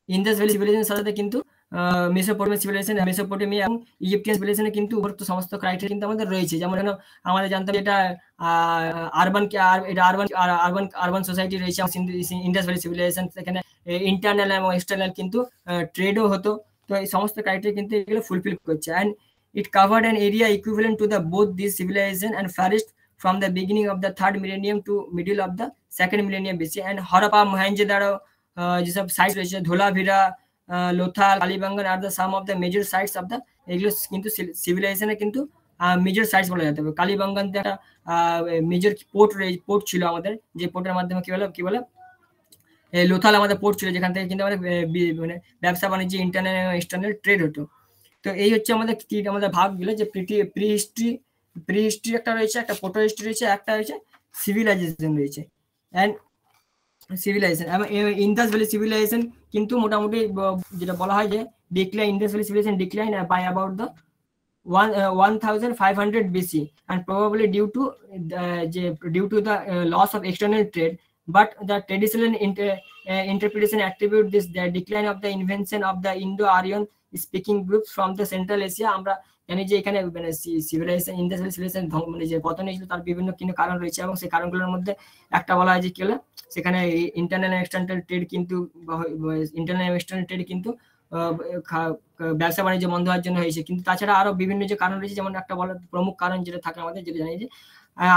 Indas valley সিভিলাইজেশনের সাথে কিন্তু মেসোপটেমিয়া সিভিলাইজেশন, মেসোপটেমিয়া এবং ইজিপ্টিয়ান সিভিলাইজেশনে কিন্তু উপরোক্ত সমস্ত ক্রাইটেরিয়া কিন্তু আমাদের রয়েছে। যেমন আমাদের জানতাম এটা আরবান সোসাইটি রয়েছে, ইন্দাস ভ্যালি সিভিলাইজেশন, সেখানে ইন্টারনাল এবং এক্সটার্নাল কিন্তু ট্রেডও হতো। তো এই সমস্ত ক্রাইটেরিয়া কিন্তু এগুলো ফুলফিল করছে, and it covered an area equivalent to the both this civilization and flourished from the beginning of the 3rd millennium to middle of the 2nd millennium BC, and Harappa, Mohenjo-daro যেসব site রয়েছে, ধোলাভিরা, লোথাল, কালীবাঙ্গান আর the some of the major sites of the, এগুলো কিন্তু সিভিলাইজেশনে কিন্তু major sites বলা যেতে হবে। কালীবাঙ্গান একটা মেজর পোর্ট ছিল আমাদের, যে পোর্টের মাধ্যমে কি বলে লোথাল আমাদের পোর্ট ছিল, যেখান থেকে কিন্তু আমাদের মানে ব্যবসা বাণিজ্য, ইন্টারনাল এবং এক্সটার্নাল ট্রেড হতো। তো এই হচ্ছে আমাদের ভাগগুলো, যে প্রি হিস্ট্রি একটা রয়েছে, একটা প্রোটো হিস্ট্রি রয়েছে, একটা রয়েছে সিভিলাইজেশন রয়েছে। অ্যান্ড সিভিলাইজেশন এবং ইন্দাস ভ্যালি সিভিলাইজেশন কিন্তু মোটামুটি যেটা বলা হয় যে decline, Indus valley civilization decline by about the 1500 BC, and probably due to the loss of external trade, but the traditional interpretation attribute this the decline of the invention of the Indo-Aryan speaking groups from the Central Asia। আমরা জানি যে এখানে মানে civilisation, Indas valley civilisation মানে যে পতন হয়েছিল তার বিভিন্ন কিন্তু কারণ রয়েছে, এবং সেই কারণগুলোর মধ্যে একটা বলা হয় যে কি হলো, সেখানে ইন্টারনাল এক্সটার্নাল ট্রেড কিন্তু ব্যবসা বাণিজ্য বন্ধ হওয়ার জন্য হয়েছে। কিন্তু তাছাড়া আরো বিভিন্ন যে কারণ রয়েছে, যেমন একটা প্রমুখ কারণ যেটা থাকে আমাদের, যেটা জানি যে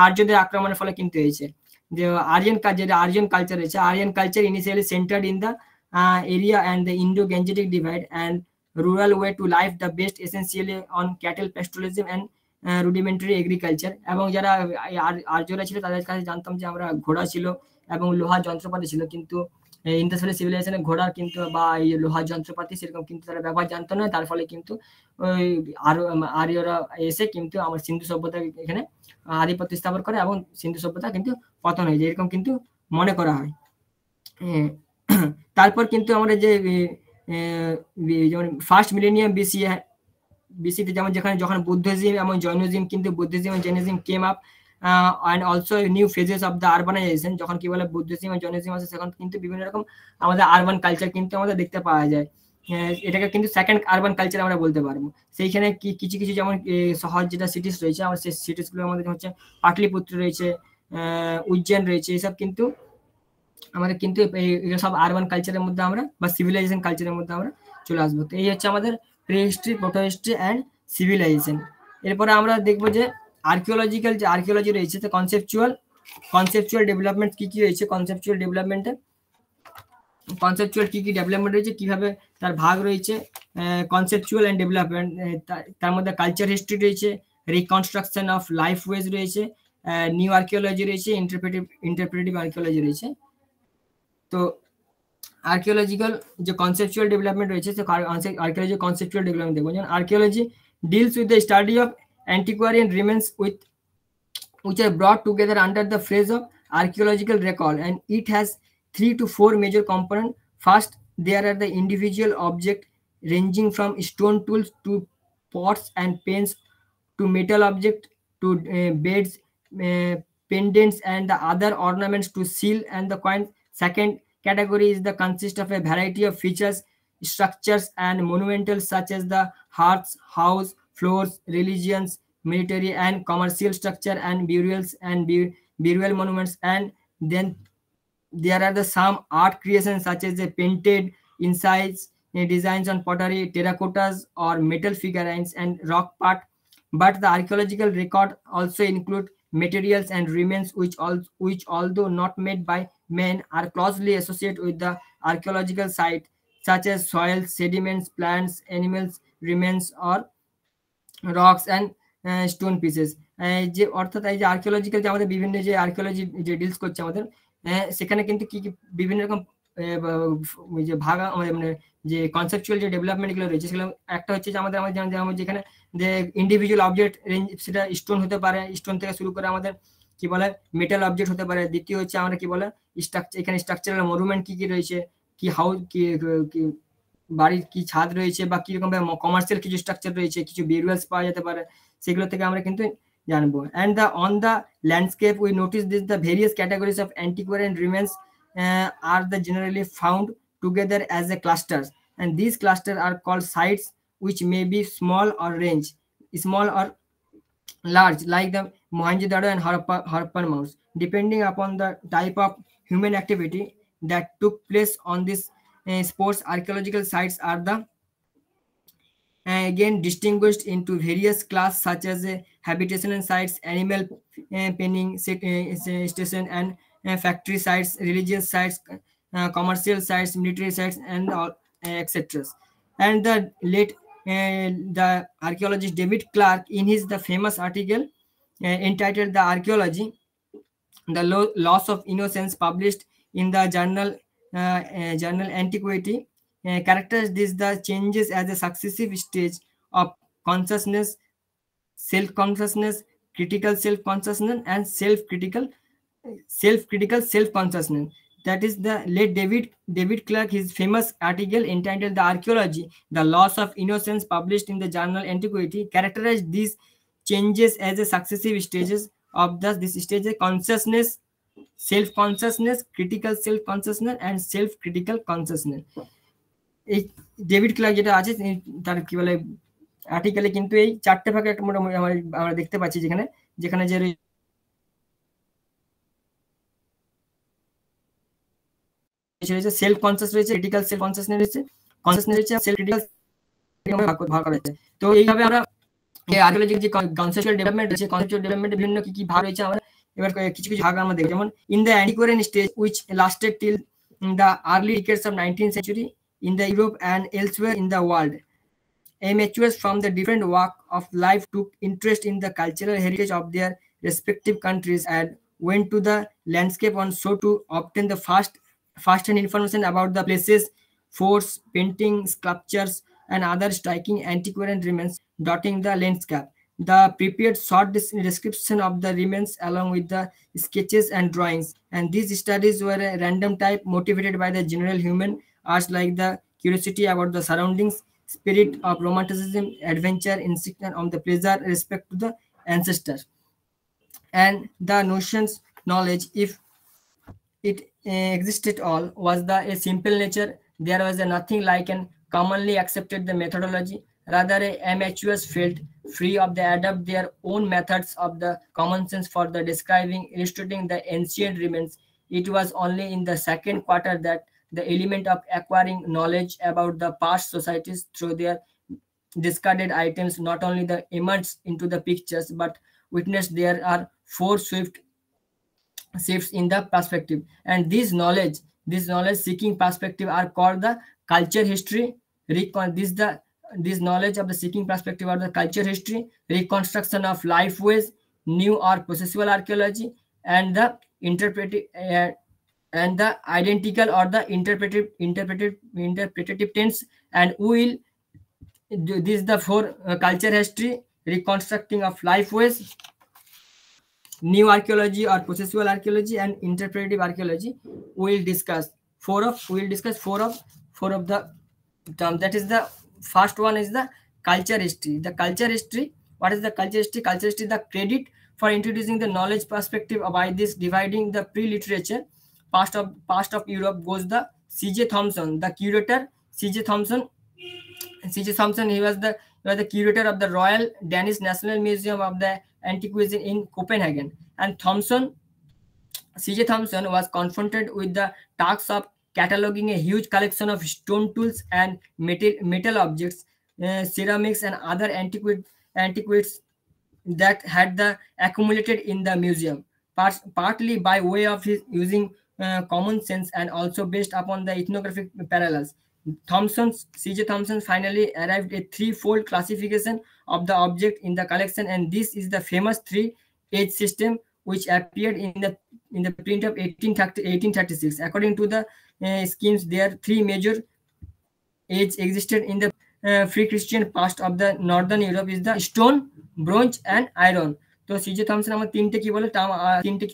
আর্যদের আক্রমণের ফলে কিন্তু হয়েছে। যে আরিয়ান কালচার রয়েছে, Aryan culture initially centred in the area and the Indo-Gangetic divide and rural way to life, the based essentially on cattle pastoralism and rudimentary agriculture। এবং যারা আর্যরা ছিল তাদের কাছে জানতাম যে আমরা ঘোড়া ছিল এবং লোহার যন্ত্রপাতি ছিল, কিন্তু ইন্দাস ভ্যালি সিভিলাইজেশনে ঘোড়ার কিন্তু বা এই লোহার যন্ত্রপাতি সেরকম কিন্তু তারা ব্যবহার জানতো না। তার ফলে কিন্তু ওই আর্যরা এসে কিন্তু আমার সিন্ধু সভ্যতা এখানে আধিপত্য স্থাপন করে এবং সিন্ধু সভ্যতা কিন্তু পতন হয়ে যায়, এরকম কিন্তু মনে করা হয়। তারপর কিন্তু আমরা যে যেমন ফার্স্ট মিলেনিয়াম বিসিতে যখন বুদ্ধিজম এবং জৈনিজম কিন্তু বুদ্ধিজম এবং Jainism came up and also new phases of the urbanization, যখন কি বলে বুদ্ধিজম এবং জৈনিজম আছে, তখন কিন্তু বিভিন্ন রকম আমাদের আরবান কালচার কিন্তু আমাদের দেখতে পাওয়া যায়। এটাকে কিন্তু সেকেন্ড আরবান কালচার আমরা বলতে পারবো। সেইখানে কিছু কিছু যেমন শহর যেটা সিটিস রয়েছে, আমার সেই সিটিসগুলো আমাদের হচ্ছে পাটলিপুত্র রয়েছে, উজ্জয়ন রয়েছে, এসব কিন্তু আমাদের কিন্তু এগুলো সব আরবান কালচারের মধ্যে আমরা বা সিভিলাইজেশন কালচারের মধ্যে আমরা চলে আসবো। তো এই হচ্ছে আমাদের prehistory, protohistory and civilization. এরপরে আমরা দেখবো যে আর্কিওলজিক্যাল যে আর্কিওলজি রয়েছে, তো কনসেপচুয়াল ডেভেলপমেন্ট কি রয়েছে, কনসেপচুয়াল কি ডেভেলপমেন্ট রয়েছে, কিভাবে তার ভাগ রয়েছে, কনসেপচুয়াল অ্যান্ড ডেভেলপমেন্ট, তার মধ্যে কালচার হিস্ট্রি রয়েছে, রিকনস্ট্রাকশন অফ লাইফ ওয়েজ রয়েছে, নিউ আর্কিওলজি রয়েছে, ইন্টারপ্রেটিভ আর্কিওলজি রয়েছে। তো আর্কিওলজিক্যাল যে কনসেপচুয়াল ডেভেলপমেন্ট রয়েছে, তো আর্কিওলজি কনসেপচুয়াল ডেভেলপমেন্ট দেখবো। যেমন archaeology deals with the study of antiquarian remains which are brought together under the phrase of archaeological record, and it has 3 to 4 major components. First, there are the individual objects ranging from stone tools to pots and pans to metal objects to beds, pendants and the other ornaments to seal and the coin. Second category is the consist of a variety of features, structures and monumentals such as the hearths, house, floors, religions, military and commercial structure and burials and burial monuments. And then there are the some art creations such as the painted insides, designs on pottery, terracottas or metal figurines and rock art. But the archaeological record also include materials and remains which although not made by men are closely associated with the archaeological site, such as soil, sediments, plants, animals, remains or rocks and stone pieces. যে অর্থাৎ এই যে archaeological যে আমাদের বিভিন্ন যে archaeology যে deals করছে আমাদের, সেখানে কিন্তু কি কি বিভিন্ন রকম যে ভাগ আমাদের মানে যে কনসেপচুয়াল যে ডেভেলপমেন্টগুলো রয়েছে সেগুলো একটা হচ্ছে যে আমাদের যেমন যেখানে যে ইন্ডিভিজুয়াল অবজেক্ট রেঞ্জ, সেটা স্টোন হতে পারে, স্টোন থেকে শুরু করে আমাদের কি বলে মেটাল অবজেক্ট হতে পারে। দ্বিতীয় হচ্ছে আমরা কি বলে স্ট্রাকচার, এখানে স্ট্রাকচারাল মনুমেন্ট কি কি রয়েছে, কি হাউস কি বাড়ির কি ছাদ রয়েছে বা কিরকম কমার্শিয়াল কিছু স্ট্রাকচার রয়েছে, কিছু বিউরিয়ালস পাওয়া যেতে পারে, সেগুলো থেকে আমরা কিন্তু জানবো। And on the landscape we notice this the various categories of antiquarian remains are the generally found together as a clusters, and these clusters are called sites, which may be small or large, like the Mohenjo-daro and Harappan mounds, depending upon the type of human activity that took place on these sports. Archaeological sites are the again distinguished into various class such as habitation sites, animal penning station, and factory sites, religious sites, commercial sites, military sites, and all etc. And the late the archaeologist David Clark, in his the famous article entitled "The Archaeology, the Loss of Innocence," published in the journal Antiquity, characterizes this the changes as a successive stage of consciousness, self-consciousness, critical self-consciousness, and self-critical self-consciousness. That is the late David Clark, his famous article entitled "The Archaeology, the Loss of Innocence," published in the journal Antiquity, characterized these changes as a successive stages of this stage: consciousness, self-consciousness, critical self-consciousness, and self-critical consciousness. এই David clerk যেটা আছে তার কি বলে আর্টিকেলে কিন্তু এই চারটে ভাগে একটা মোটামুটি আমরা দেখতে পাচ্ছি, যেখানে যেখানে যে সেলফ কনসিয়াস রয়েছে, ক্রিটিক্যাল সেলফ কনসিয়াসনেস রয়েছে, সেলফ ক্রিটিক্যাল ভাগ করা হয়েছে। তো এইভাবে আমরা আর্কিওলজির যে কনসেপচুয়াল ডেভেলপমেন্ট রয়েছে, কনসেপচুয়াল ডেভেলপমেন্টের বিভিন্ন কি কি ভাগ রয়েছে আমরা এবার কিছু কিছু ভাগ আমরা দেখব। যেমন in the antiquarian stage which lasted till the early decades of 19th century in the Europe and elsewhere in the world, amateurs from the different walk of life took interest in the cultural heritage of their respective countries and went to the landscape on so to obtain the first-hand information about the places, forts, paintings, sculptures, and other striking antiquarian remains dotting the landscape. The prepared short description of the remains along with the sketches and drawings, and these studies were a random type motivated by the general human arts like the curiosity about the surroundings, spirit of romanticism, adventure, instinct on the pleasure, respect to the ancestors, and the notions knowledge, if it existed all, was the a simple nature. There was nothing like an commonly accepted the methodology. Rather, amateurs felt free of the adopt their own methods of the common sense for the describing, illustrating the ancient remains. It was only in the second quarter that the element of acquiring knowledge about the past societies through their discarded items not only the emerged into the pictures but witnessed there are four swift shifts in the perspective, and this knowledge seeking perspective are called the culture history. This knowledge of the seeking perspective are the culture history, reconstruction of life ways, new or processual archaeology, and the and the identical or the interpretative tense. And we will this the four culture history, reconstructing of life ways, new archaeology or processual archaeology, and interpretive archaeology. We will discuss four of the term. That is the first one is the culture history. The culture history, what is the culture history? Culture history, the credit for introducing the knowledge perspective by this dividing the pre-literature past of Europe goes the C.J. Thompson, the curator. C.J. Thompson, he was the curator of the Royal Danish National Museum of the Antiquities in Copenhagen. And C.J. Thompson was confronted with the task of cataloging a huge collection of stone tools and metal objects, ceramics, and other antiquities that had the accumulated in the museum, partly by way of his using common sense and also based upon the ethnographic parallels. C.J. Thompson finally arrived at threefold classification of the object in the collection, and this is the famous three-age system which appeared in the print of 1836. According to the schemes, there three major age existed in the pre-Christian past of the northern Europe is the stone, bronze and iron. তো সিজে Thomson আমার তিনটে কি বলে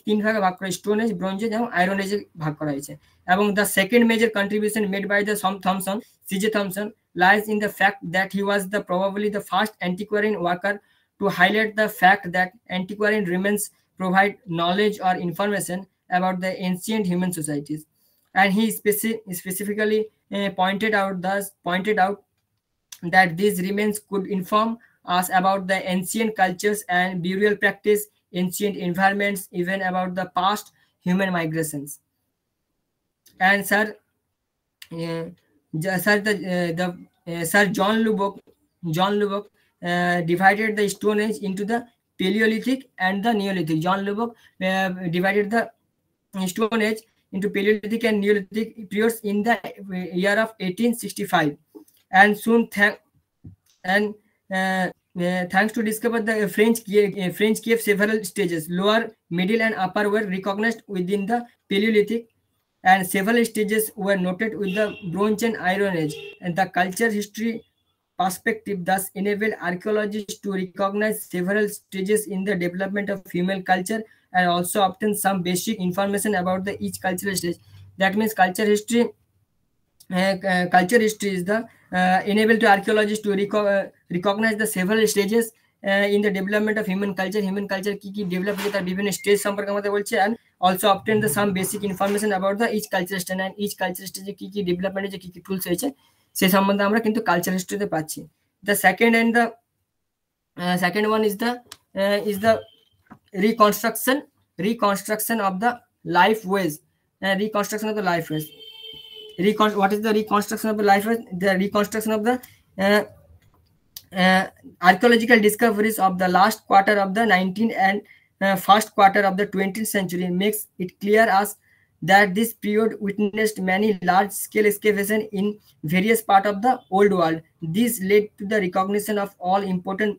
তিন ভাগে ভাগ করা, স্টোন এজ, ব্রোঞ্জ এজ এবং আয়রন এজে ভাগ করা হয়েছে। এবং the second major contribution made by the Thomsen, CJ Thomsen, lies in the fact that he was probably the first antiquarian worker to highlight the fact that antiquarian remains provide knowledge or information about the ancient human societies. And he specifically pointed out that these remains could inform us about the ancient cultures and burial practice, ancient environments, even about the past human migrations. And Sir John Lubbock divided the Stone Age into the Paleolithic and the Neolithic. John Lubbock divided the Stone Age into Paleolithic and Neolithic periods in the year of 1865, and soon thanks to discover the French gave several stages. Lower, middle, and upper were recognized within the Paleolithic, and several stages were noted with the Bronze and Iron Age. And the culture history perspective thus enabled archaeologists to recognize several stages in the development of human culture and also obtain some basic information about the each cultural stage. That means culture history is the enable to archaeologists to recognize the several stages in the development of human culture কি develop হয়েছে তার বিভিন্ন stage সম্পর্কে আমাদের বলছে, and also obtain the some basic information about the each cultural stage, and each cultural stage কি development হয়েছে, কি টুলস হয়েছে সেই সম্বন্ধে আমরা কিন্তু কালচার হিস্ট্রিতে পাচ্ছি। The second one is the reconstruction of the life ways. Reconstruction of the life ways. What is the reconstruction of the life ways? The reconstruction of the archaeological discoveries of the last quarter of the 19th and first quarter of the 20th century makes it clear us that this period witnessed many large-scale excavations in various parts of the old world. This led to the recognition of all important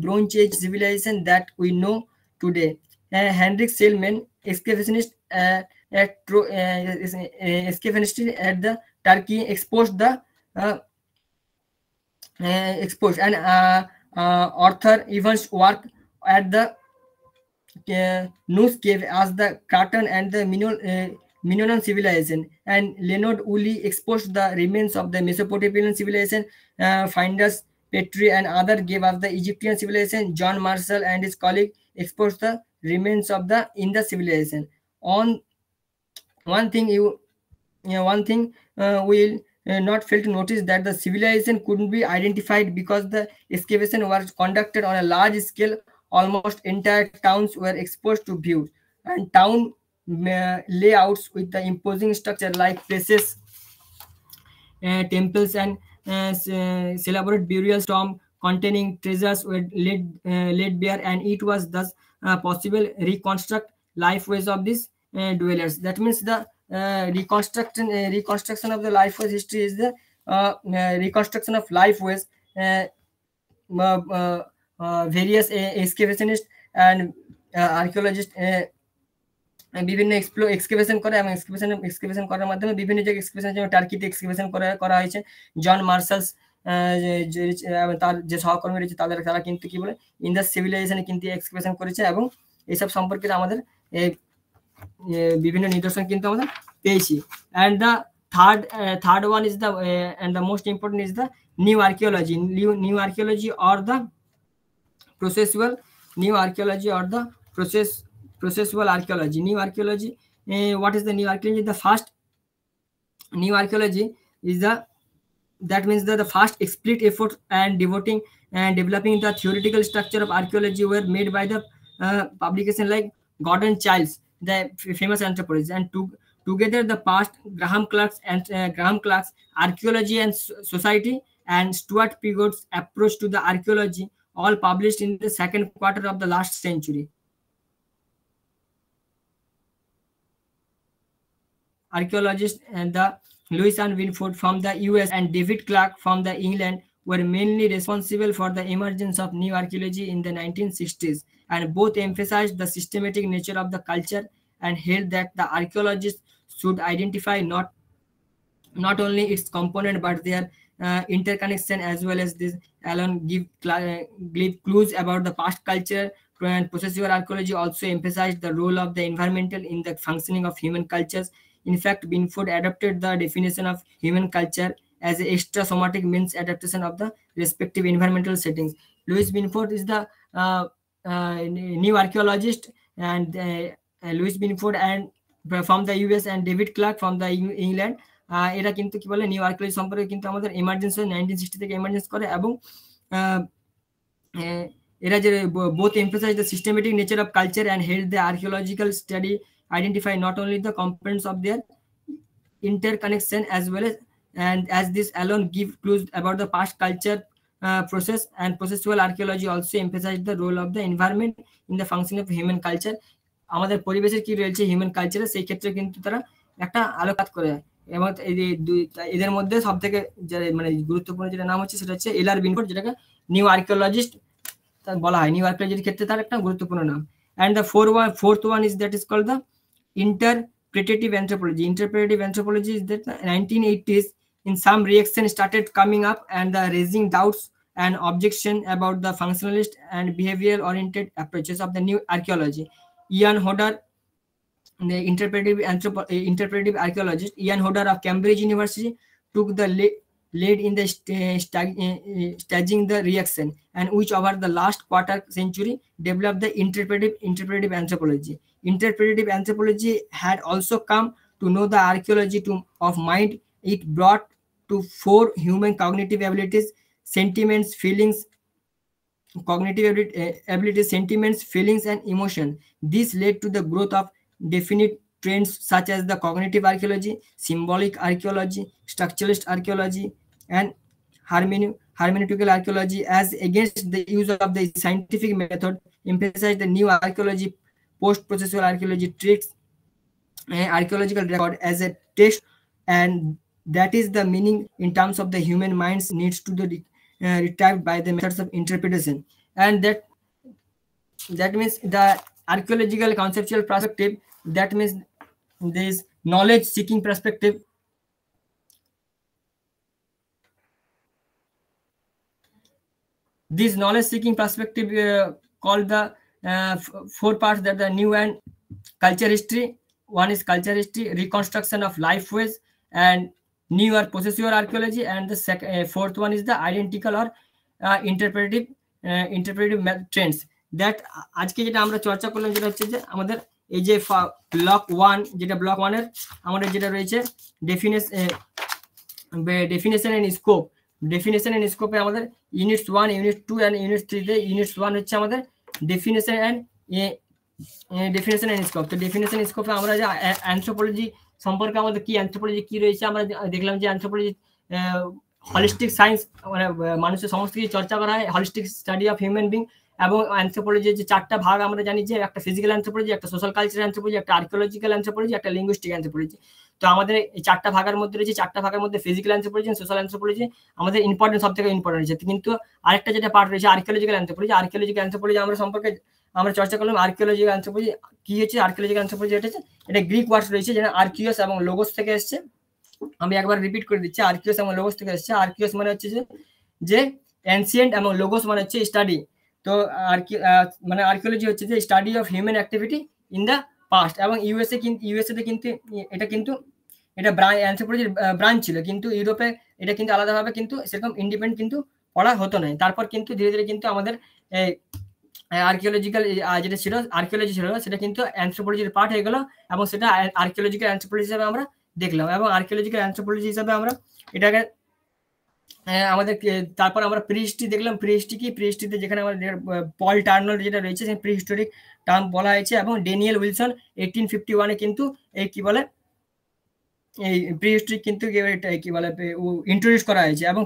Bronze Age civilization that we know today. Henrik Selman, excavationist at the Turkey, exposed and Arthur Evans' work at the Nus Cave as the Kraton and the Minoan civilization, and Leonard Woolley exposed the remains of the Mesopotamian civilization. Finders Petrie and others gave us the Egyptian civilization. John Marshall and his colleague exposed the remains of the Indus civilization. One thing will not fail to notice that the civilization couldn't be identified because the excavation was conducted on a large scale. Almost entire towns were exposed to view, and town layouts with the imposing structure like places, temples, and elaborate burial tomb containing treasures were laid bare, and it was thus possible reconstruct life ways of these dwellers. That means the reconstruction of the life ways history is the reconstruction of life ways. Various excavationists and archaeologists বিভিন্ন excavation করে এবং excavation করার মাধ্যমে বিভিন্ন জায়গায় excavation, যেমন টার্কিতে excavation করা হয়েছে। জন মার্শালস তার যে সহকর্মী রয়েছে তারা কিন্তু কি বলে ইন্ডাস সিভিলাইজেশনে কিন্তু এক্সকেভেশন করেছে, এবং এইসব সম্পর্কে আমাদের বিভিন্ন নিদর্শন কিন্তু আমরা পেয়েছি। And the third one is the and the most important is the new archaeology or the processual archaeology. New archaeology, what is the new archaeology? The first new archaeology is that means the first explicit effort and developing the theoretical structure of archaeology were made by the publication like Gordon Childs, the famous anthropologist, and together the past Graham Clark's Archaeology and Society and Stuart Pigot's approach to the archaeology all published in the second quarter of the last century. Archaeologists and the Lewis and Winford from the US and David Clark from the England were mainly responsible for the emergence of new archaeology in the 1960s, and both emphasized the systematic nature of the culture and held that the archaeologists should identify not only its component but their interconnection as well as this alone give clues about the past culture. And processual archaeology also emphasized the role of the environmental in the functioning of human cultures. In fact, Binford adopted the definition of human culture as an extra-somatic means adaptation of the respective environmental settings. Louis Binford is the new archaeologist, and Louis Binford and from the US and David Clark from the England. এরা কিন্তু কি বলে new archaeology সম্পর্কে কিন্তু আমাদের emergence 1960 থেকে emergence করে, এবং এরা যে both emphasize the systematic nature of culture and held the archaeological study identify not only the components of their interconnection as well as this alone give clues about the past culture process. And processual archaeology also emphasized the role of the environment in the function of human culture. আমাদের পরিবেশের কি রয়েছে human কালচারে, সেই ক্ষেত্রে কিন্তু তারা একটা আলোকপাত করে। এবং এদের মধ্যে সব থেকে মানে গুরুত্বপূর্ণ যেটা নাম হচ্ছে সেটা হচ্ছে এলআর বিনফোর্ড, যেটাকে নিউ আর্কিওলজিস্ট বলা হয়। নিউ আর্কিওলজির ক্ষেত্রে তার একটা গুরুত্বপূর্ণ নাম। And the fourth one is that is called the interpretative anthropology. Interpretative anthropology is that 1980s in some reaction started coming up and the raising doubts and objection about the functionalist and behavioral oriented approaches of the new archaeology. Ian Hodder, the interpretative archaeologist Ian Hodder of Cambridge University, took the lead in the staging the reaction, and which over the last quarter century developed the interpretative anthropology. Interpretative anthropology had also come to know the archaeology of mind. It brought to fore human cognitive abilities, sentiments, feelings, sentiments, feelings, and emotion. This led to the growth of definite trends such as the cognitive archaeology, symbolic archaeology, structuralist archaeology, and hermeneutical archaeology, as against the use of the scientific method. Emphasize the new archaeology, post-processual archaeology treats archaeological record as a text, and that is the meaning in terms of the human minds needs to be retrieved by the methods of interpretation. And that means the archaeological conceptual perspective, that means this knowledge seeking perspective. This knowledge seeking perspective called the four parts, that the new and culture history. One is culture history, reconstruction of life ways, and new or processual archaeology, and the fourth one is the identical or interpretative trends. That আজকে যেটা আমরা চর্চা করলাম যেটা হচ্ছে যে আমাদের এই যে ব্লক 1, যেটা ব্লক 1 এর আমাদের যেটা রয়েছে definition and scope. Definition and স্কোপে আমাদের ইউনিটস 1, ইউনিট 2 এন্ড ইউনিট 3 তে ইউনিটস 1 হচ্ছে আমাদের ডেফিনেশন এন্ড স্কোপ। তো ডেফিনেশন স্কোপে আমরা যে অ্যানথ্রোপোলজি সম্পর্কে আমাদের কি অ্যানথ্রোপোলজি কি রয়েছে আমরা দেখলাম যে অ্যানথ্রোপোলজি হলিস্টিক সায়েন্স, মানে মানুষের সমস্ত কিছু চর্চা করা হয়, holistic study of human being. এবং অ্যানথ্রোপোলজির যে 4টা ভাগ আমরা জানি, যে একটা ফিজিক্যাল অ্যানথ্রোপোলজি, একটা সোশ্যাল কালচারাল অ্যানথ্রোপোলজি, একটা আর্কিওলজিক্যাল অ্যানথ্রোপোলজি, একটা লিঙ্গুইস্টিক অ্যানথ্রোপোলজি। তো আমাদের এই 4টা ভাগের মধ্যে রয়েছে, 4টা ভাগের মধ্যে ফিজিক্যাল অ্যানথ্রোপোলজি, সোশ্যাল অ্যানথ্রোপোলজি আমাদের ইম্পর্টেন্ট, সব থেকে ইম্পর্টেন্ট রয়েছে। কিন্তু আরেকটা যেটা পার্ট রয়েছে আর্কিওলজিক্যাল অ্যানথ্রোপোলজি। আর্কিওলজিক্যাল অ্যানথ্রোপোলজি আমরা সম্পর্কে আমরা চর্চা করলাম। আর্কিওলজিক্যাল অ্যানথ্রোপোলজি কি হচ্ছে? আর্কিওলজিক্যাল অ্যানথ্রোপোলজি এটা গ্রিক ওয়ার্ডস রয়েছে, যেটা আর্কিওস এবং লোগোস থেকে এসছে। আমি একবার রিপিট করে দিচ্ছি, আর্কিওস এবং লোগোস থেকে এসছে। আর্কিওস মানে হচ্ছে যে এনসিয়েন্ট, এবং লোগোস মানে হচ্ছে স্টাডি। তো মানে আর্কিওলজি হচ্ছে যে study of human activity in the past. এবং ইউএসএতে কিন্তু এটা অ্যানথ্রোপোলজির ব্রাঞ্চ ছিল, কিন্তু ইউরোপে এটা কিন্তু আলাদাভাবে কিন্তু সেরকম ইন্ডিপেন্ডেন্ট কিন্তু পড়া হতো না। তারপর কিন্তু ধীরে ধীরে কিন্তু আমাদের আর্কিওলজিক্যাল যেটা ছিল আর্কিওলজি ছিল সেটা কিন্তু অ্যানথ্রোপোলজির পার্ট হয়ে গেল, এবং সেটা আর্কিওলজিক্যাল অ্যানথ্রোপোলজি হিসাবে আমরা দেখলাম। এবং আর্কিওলজিক্যাল অ্যানথ্রোপোলজি হিসাবে আমরা এটাকে আমাদের তারপর আমরা প্রিহিস্ট্রি দেখলাম। প্রিহিস্ট্রিতে যেখানে আমাদের পল টার্নার যেটা রয়েছে সেই প্রিহিস্টোরিক টার্ম বলা হয়েছে, এবং ড্যানিয়েল উইলসন 1851 কিন্তু এই কি বলে এই প্রিহিস্ট্রি কিন্তু কি বলে ইন্ট্রোডিউস করা হয়েছে। এবং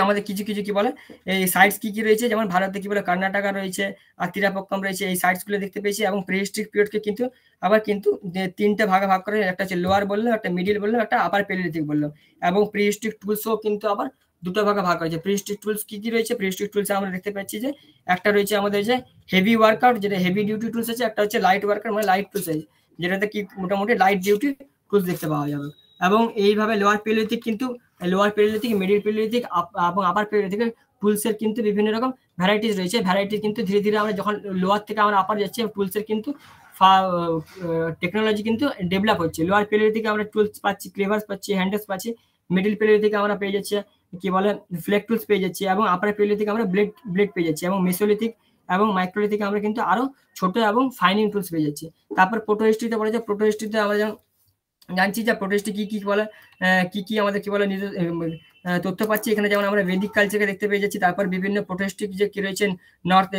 আমাদের কিছু কিছু কি বলে এই সাইটস কি রয়েছে, যেমন ভারতে কি বলে কর্ণাটকা রয়েছে, আর ত্রিরাপক্কম রয়েছে, এই সাইটসগুলো দেখতে পেয়েছি। এবং প্রিহিস্ট্রিক পিরিয়ডকে কিন্তু আবার কিন্তু তিনটে ভাগে ভাগ করে, একটা হচ্ছে লোয়ার বললাম, একটা মিডিল বললাম, একটা আপার প্যালিওলিথিক বললাম। এবং প্রিহিস্ট্রিক টুলসও কিন্তু আবার দুটো ভাগে ভাগ করেছে। প্রিহিস্ট্রিক টুলস কি রয়েছে, প্রিহিস্ট্রিক টুলসে আমরা দেখতে পাচ্ছি যে একটা রয়েছে আমাদের যে হেভি ওয়ার্কআউট, যেটা হেভি ডিউটি টুলস আছে, একটা হচ্ছে লাইট ওয়ার্কআউট মানে লাইট টুলস আছে, যেটাতে কি মোটামুটি লাইট ডিউটি টুলস দেখতে পাওয়া যাবে। এবং এইভাবে লোয়ার প্যালিওলিথিক কিন্তু লোয়ার প্যালিওলিথিক, মিডিল প্যালিওলিথিক এবং আপার প্যালিওলিথিকের টুলসের কিন্তু বিভিন্ন রকম ভ্যারাইটিস রয়েছে। ভ্যারাইটি কিন্তু ধীরে ধীরে আমরা যখন লোয়ার থেকে আমরা আপার যাচ্ছি, টুলসের কিন্তু টেকনোলজি কিন্তু ডেভেলপ হচ্ছে। লোয়ার প্যালিওলিথিক থেকে আমরা টুলস পাচ্ছি, ক্লেভার্স পাচ্ছি, হ্যান্ডেলস পাচ্ছি। মিডিল প্যালিওলিথিক থেকে আমরা পেয়ে যাচ্ছি কি বলে ফ্লেক টুলস পেয়ে যাচ্ছি, এবং আপার প্যালিওলিথিক থেকে আমরা ব্লেড পেয়ে যাচ্ছি। এবং মেসোলিথিক এবং মাইক্রোলিথিক আমরা কিন্তু আরো ছোট এবং ফাইনিং টুলস পেয়ে যাচ্ছি। তারপর প্রোটোহিস্ট্রিতে পড়েছে, প্রোটোহিস্ট্রিতে আমরা যেমন জানছি যে প্রোটোহিস্ট্রি কি বলে, কি আমাদের কি বলে তথ্য পাচ্ছি এখানে। যেমন আমরা বেদিক কালচারকে দেখতে পেয়ে যাচ্ছি। তারপর বিভিন্ন প্রোটোহিস্ট্রিক যে কি রয়েছেন নর্থ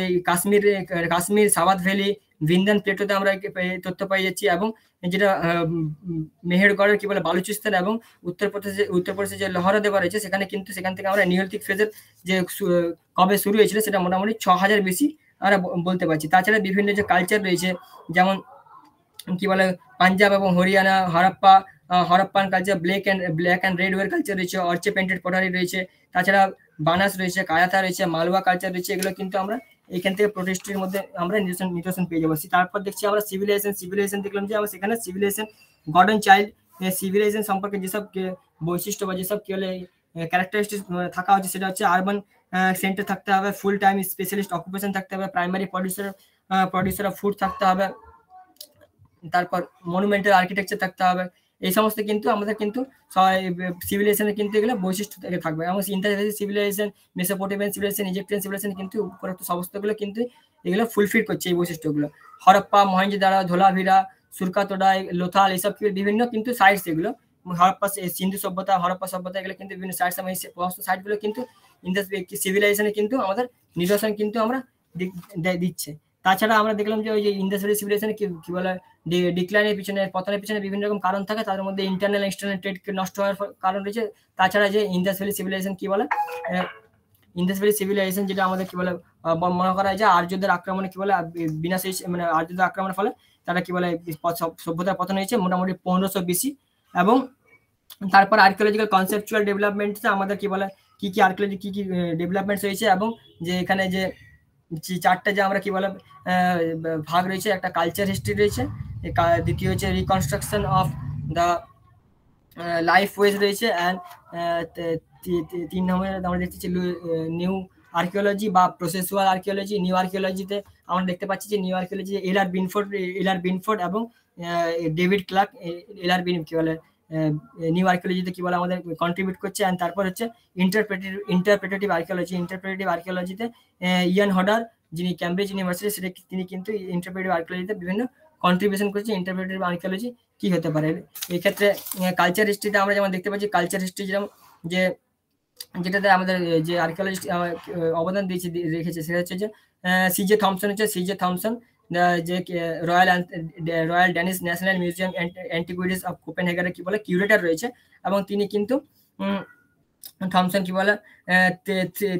কাশ্মীর সাওয়াত ভ্যালি, ভিন্দান প্লেটোতে আমরা তথ্য পাই যাচ্ছি। এবং যেটা মেহেরগড়ের কি বলে বালুচিস্তান এবং উত্তরপ্রদেশে যে লহরা দেওয়া রয়েছে, সেখানে কিন্তু সেখান থেকে আমরা নিওলিথিক ফেজের যে কবে শুরু হয়েছিল সেটা মোটামুটি 6000 বেশি আমরা বলতে পারছি। তাছাড়া বিভিন্ন যে কালচার রয়েছে, যেমন কি বলে পাঞ্জাব এবং Haryana, Harappan culture, black and red ware culture রয়েছে, অর্চে পেন্টেড পটারি রয়েছে, তাছাড়া বানাস রয়েছে, কায়াথা রয়েছে, মালওয়া কালচার রয়েছে। এগুলো কিন্তু আমরা এখান থেকে প্রোটোহিস্ট্রির মধ্যে আমরা নিদর্শন পেয়ে যাবো। তারপর দেখছি আমরা সিভিলাইজেশন দেখলাম যে আমরা সেখানে সিভিলাইজেশন গর্ডন চাইল্ড সিভিলাইজেশন সম্পর্কে যেসব বৈশিষ্ট্য বা যেসব কি বলে ক্যারেক্টারিস্টিক থাকা হচ্ছে, সেটা হচ্ছে আরবান সেন্টার থাকতে হবে, ফুল টাইম স্পেশালিস্ট অকুপেশন থাকতে হবে, প্রাইমারি প্রডিউসার অফ ফুড থাকতে হবে, তারপর মনুমেন্টাল আর্কিটেকচার থাকতে হবে। এই সমস্ত কিন্তু আমাদের কিন্তু সিভিলাইজেশনের কিন্তু এগুলো বৈশিষ্ট্য থেকে থাকবে। এবং ইন্টারভেসিভ civilisation, Mesopotamian civilisation, Egyptian civilisation কিন্তু উপরোক্ত সমস্তগুলো কিন্তু এগুলো ফুলফিল করছে এই বৈশিষ্ট্যগুলো। হরপ্পা, মহেঞ্জোদারো, ধোলাভিরা, সুরকাতোডা, লোথাল, এইসব বিভিন্ন কিন্তু সাইটস এগুলো। হরপ্পা সিন্ধু সভ্যতা, হরপ্পা সভ্যতা, এগুলো কিন্তু বিভিন্ন সাইটস। এবং এই সমস্ত সাইটগুলো কিন্তু সিভিলাইজেশনে কিন্তু আমাদের নিদর্শন কিন্তু আমরা দিচ্ছে। তাছাড়া আমরা দেখলাম যে ওই যে ইন্ডাস ভ্যালি সিভিলাইজেশনে কি বলে ডিক্লাইনের পিছনে, পতনের পিছনে বিভিন্ন রকম কারণ থাকে, তার মধ্যে ইন্টারনাল এক্সটার্নাল ট্রেড নষ্ট হওয়ার কারণ রয়েছে। তাছাড়া যে ইন্ডাস ভ্যালি সিভিলাইজেশন কি বলে, ইন্ডাস ভ্যালি সিভিলাইজেশন যেটা আমাদের কি বলে মনে করা হয় যে আর্যদের আক্রমণে কি বলে বিনাশ হয়েছে, মানে আর্যদের আক্রমণের ফলে তারা কি বলে সভ্যতার পতন হয়েছে মোটামুটি 1500 BC। এবং তারপর আর্কিওলজিক্যাল কনসেপচুয়াল ডেভেলপমেন্টে আমাদের কি বলে কি আর্কিওলজি কি ডেভেলপমেন্টস হয়েছে, এবং যে এখানে যে চারটা যে আমরা কি বলে ভাগ রয়েছে, একটা কালচার হিস্ট্রি রয়েছে, দ্বিতীয় হচ্ছে reconstruction of the life ways রয়েছে, অ্যান্ড 3 নম্বরে আমরা দেখতেছি নিউ আর্কিওলজি বা প্রসেসুয়াল আর্কিওলজি। নিউ আর্কিওলজিতে আমরা দেখতে পাচ্ছি যে নিউ আর্কিওলজি এলআর বিনফোর্ড এবং ডেভিড ক্লার্ক কি বলে নিউ আর্কিওলজিতে কি বলে আমাদের কন্ট্রিবিউট করছে। অ্যান্ড তারপর হচ্ছে ইন্টারপ্রেটেটিভ আর্কিওলজিতে ইয়ান হডার, যিনি ক্যামব্রিজ ইউনিভার্সিটি, সেটা তিনি কিন্তু ইন্টারপ্রেটিভ আর্কিওলজিতে বিভিন্ন কন্ট্রিবিউশন করছে। ইন্টারপ্রেটিভ আর্কিওলজি কি হতে পারে এই ক্ষেত্রে। কালচার হিস্ট্রিতে আমরা যেমন দেখতে পাচ্ছি, কালচার হিস্ট্রি যেরকম যে যেটাতে আমাদের যে আর্কিওলজিস্ট অবদান রেখেছে, সেটা হচ্ছে যে সিজে থমসন, যে royal Danish national museum antiquities of কোপেনহেগেনের কি বলে কিউরেটর রয়েছে। এবং তিনি কিন্তু থমসন কি বলে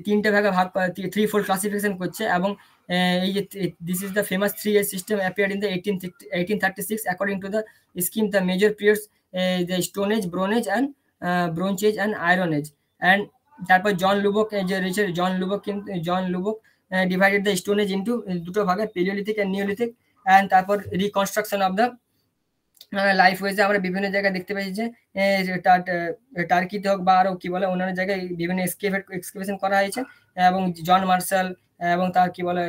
তিনটে ভাগে ভাগ 3-4 ক্লাসিফিকেশন করছে। এবং এই যে this is the famous 3A system appeared in the 1836 according to the scheme the major periods the stone age, bronze age and iron age. And তারপর John Lubbock divided the stone age into দুটো ভাগে, palaeolithic and neolithic. And তারপর reconstruction of the life ওয়েজে আমরা বিভিন্ন জায়গায় দেখতে পাচ্ছি যে টার্কিতে হোক বা আরো কি বলে অন্যান্য জায়গায় বিভিন্ন এক্সকেভেশন করা হয়েছে। এবং জন মার্শাল এবং তার কি বলে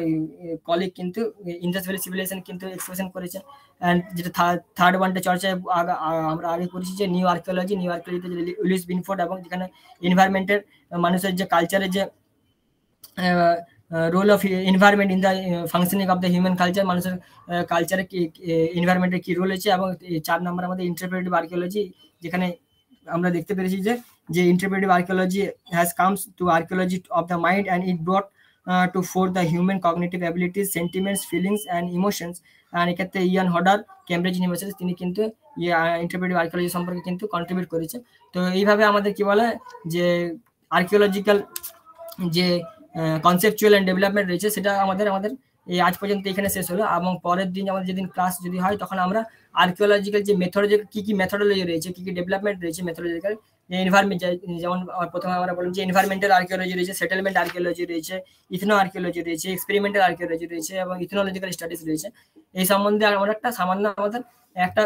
কলিগ কিন্তু ইন্ডাস ভ্যালি সিভিলাইজেশন কিন্তু এক্সকেভেশন করেছে। অ্যান্ড যেটা থার্ড ওয়ানটা চর্চায় আমরা আগে করেছি যে নিউ আর্কিওলজিতে উইলিস বিনফোর্ড, এবং যেখানে এনভায়রনমেন্টের মানুষের যে কালচারের যে role of environment in the functioning of the human culture, মানুষের কালচারে কি এনভায়রনমেন্টের কি রোল আছে। এবং 4 নম্বর আমাদের ইন্টারপ্রেটিভ আর্কিওলজি, যেখানে আমরা দেখতে পেরেছি যে interpretive archaeology has comes to archaeology of the mind and it brought to fore the human cognitive abilities, sentiments, feelings and emotions. আর এক্ষেত্রে ইয়ান হডার, ক্যামব্রিজ ইউনিভার্সিটি, তিনি কিন্তু ইন্টারপ্রেটিভ আর্কিওলজি সম্পর্কে কিন্তু কন্ট্রিবিউট করেছে। তো এইভাবে আমাদের কি বলে যে আর্কিওলজিক্যাল যে কনসেপচুয়াল এন্ড ডেভেলপমেন্ট রয়েছে সেটা আমাদের এই আজ পর্যন্ত এখানে শেষ হলো। এবং পরের দিন আমাদের যেদিন ক্লাস যদি হয় তখন আমরা আর্কিওলজিক্যাল যে মেথোডোলজি কি মেথোডোলজি রয়েছে, কি ডেভেলপমেন্ট রয়েছে মেথোডোলজিক্যাল, এনভায়রনমেন্ট যেমন প্রথমে আমরা বললাম যে এনভায়রনমেন্টাল আর্কিওলজি রয়েছে, সেটেলমেন্ট আর্কিওলজি রয়েছে, ইথনো আর্কিওলজি রয়েছে, এক্সপেরিমেন্টাল আর্কিওলজি রয়েছে এবং ইথনোলজিক্যাল স্টাডিজ রয়েছে। এই সম্বন্ধে আমরা একটা সামান্য আমাদের একটা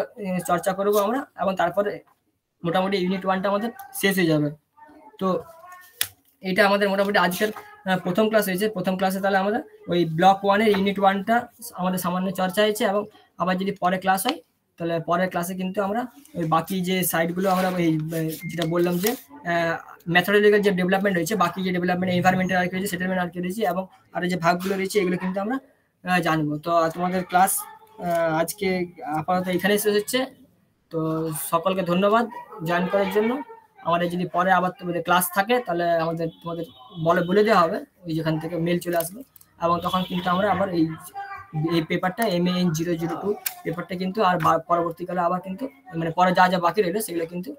চর্চা করবো আমরা, এবং তারপরে মোটামুটি ইউনিট 1টা আমাদের শেষ হয়ে যাবে। তো এটা আমাদের মোটামুটি আজকের প্রথম ক্লাস হয়েছে। প্রথম ক্লাসে তাহলে আমরা ওই ব্লক 1-এর ইউনিট 1টা আমাদের সামান্য চর্চা হয়েছে, এবং আবার যদি পরে ক্লাস হয় তাহলে পরের ক্লাসে কিন্তু আমরা ওই বাকি যে সাইডগুলো আমরা ওই যেটা বললাম যে মেথোডোলজিক্যাল যে ডেভেলপমেন্ট রয়েছে, বাকি যে development environmental archaeology, settlement archaeology এবং আরো যে ভাগগুলো রয়েছে এগুলো কিন্তু আমরা জানবো। তো তোমাদের ক্লাস আজকে আপাতত এখানেই শেষ হচ্ছে। তো সকলকে ধন্যবাদ জয়েন করার জন্য। আমাদের যদি পরে আবার তোমাদের ক্লাস থাকে তাহলে তোমাদের বলে দেওয়া হবে, ওই যেখান থেকে মেল চলে আসবে, এবং তখন কিন্তু আমরা আবার এই পেপারটা MAN002 পেপারটা কিন্তু আর পরবর্তীকালে আবার কিন্তু মানে পরে যা যা বাকি রইলো সেগুলো কিন্তু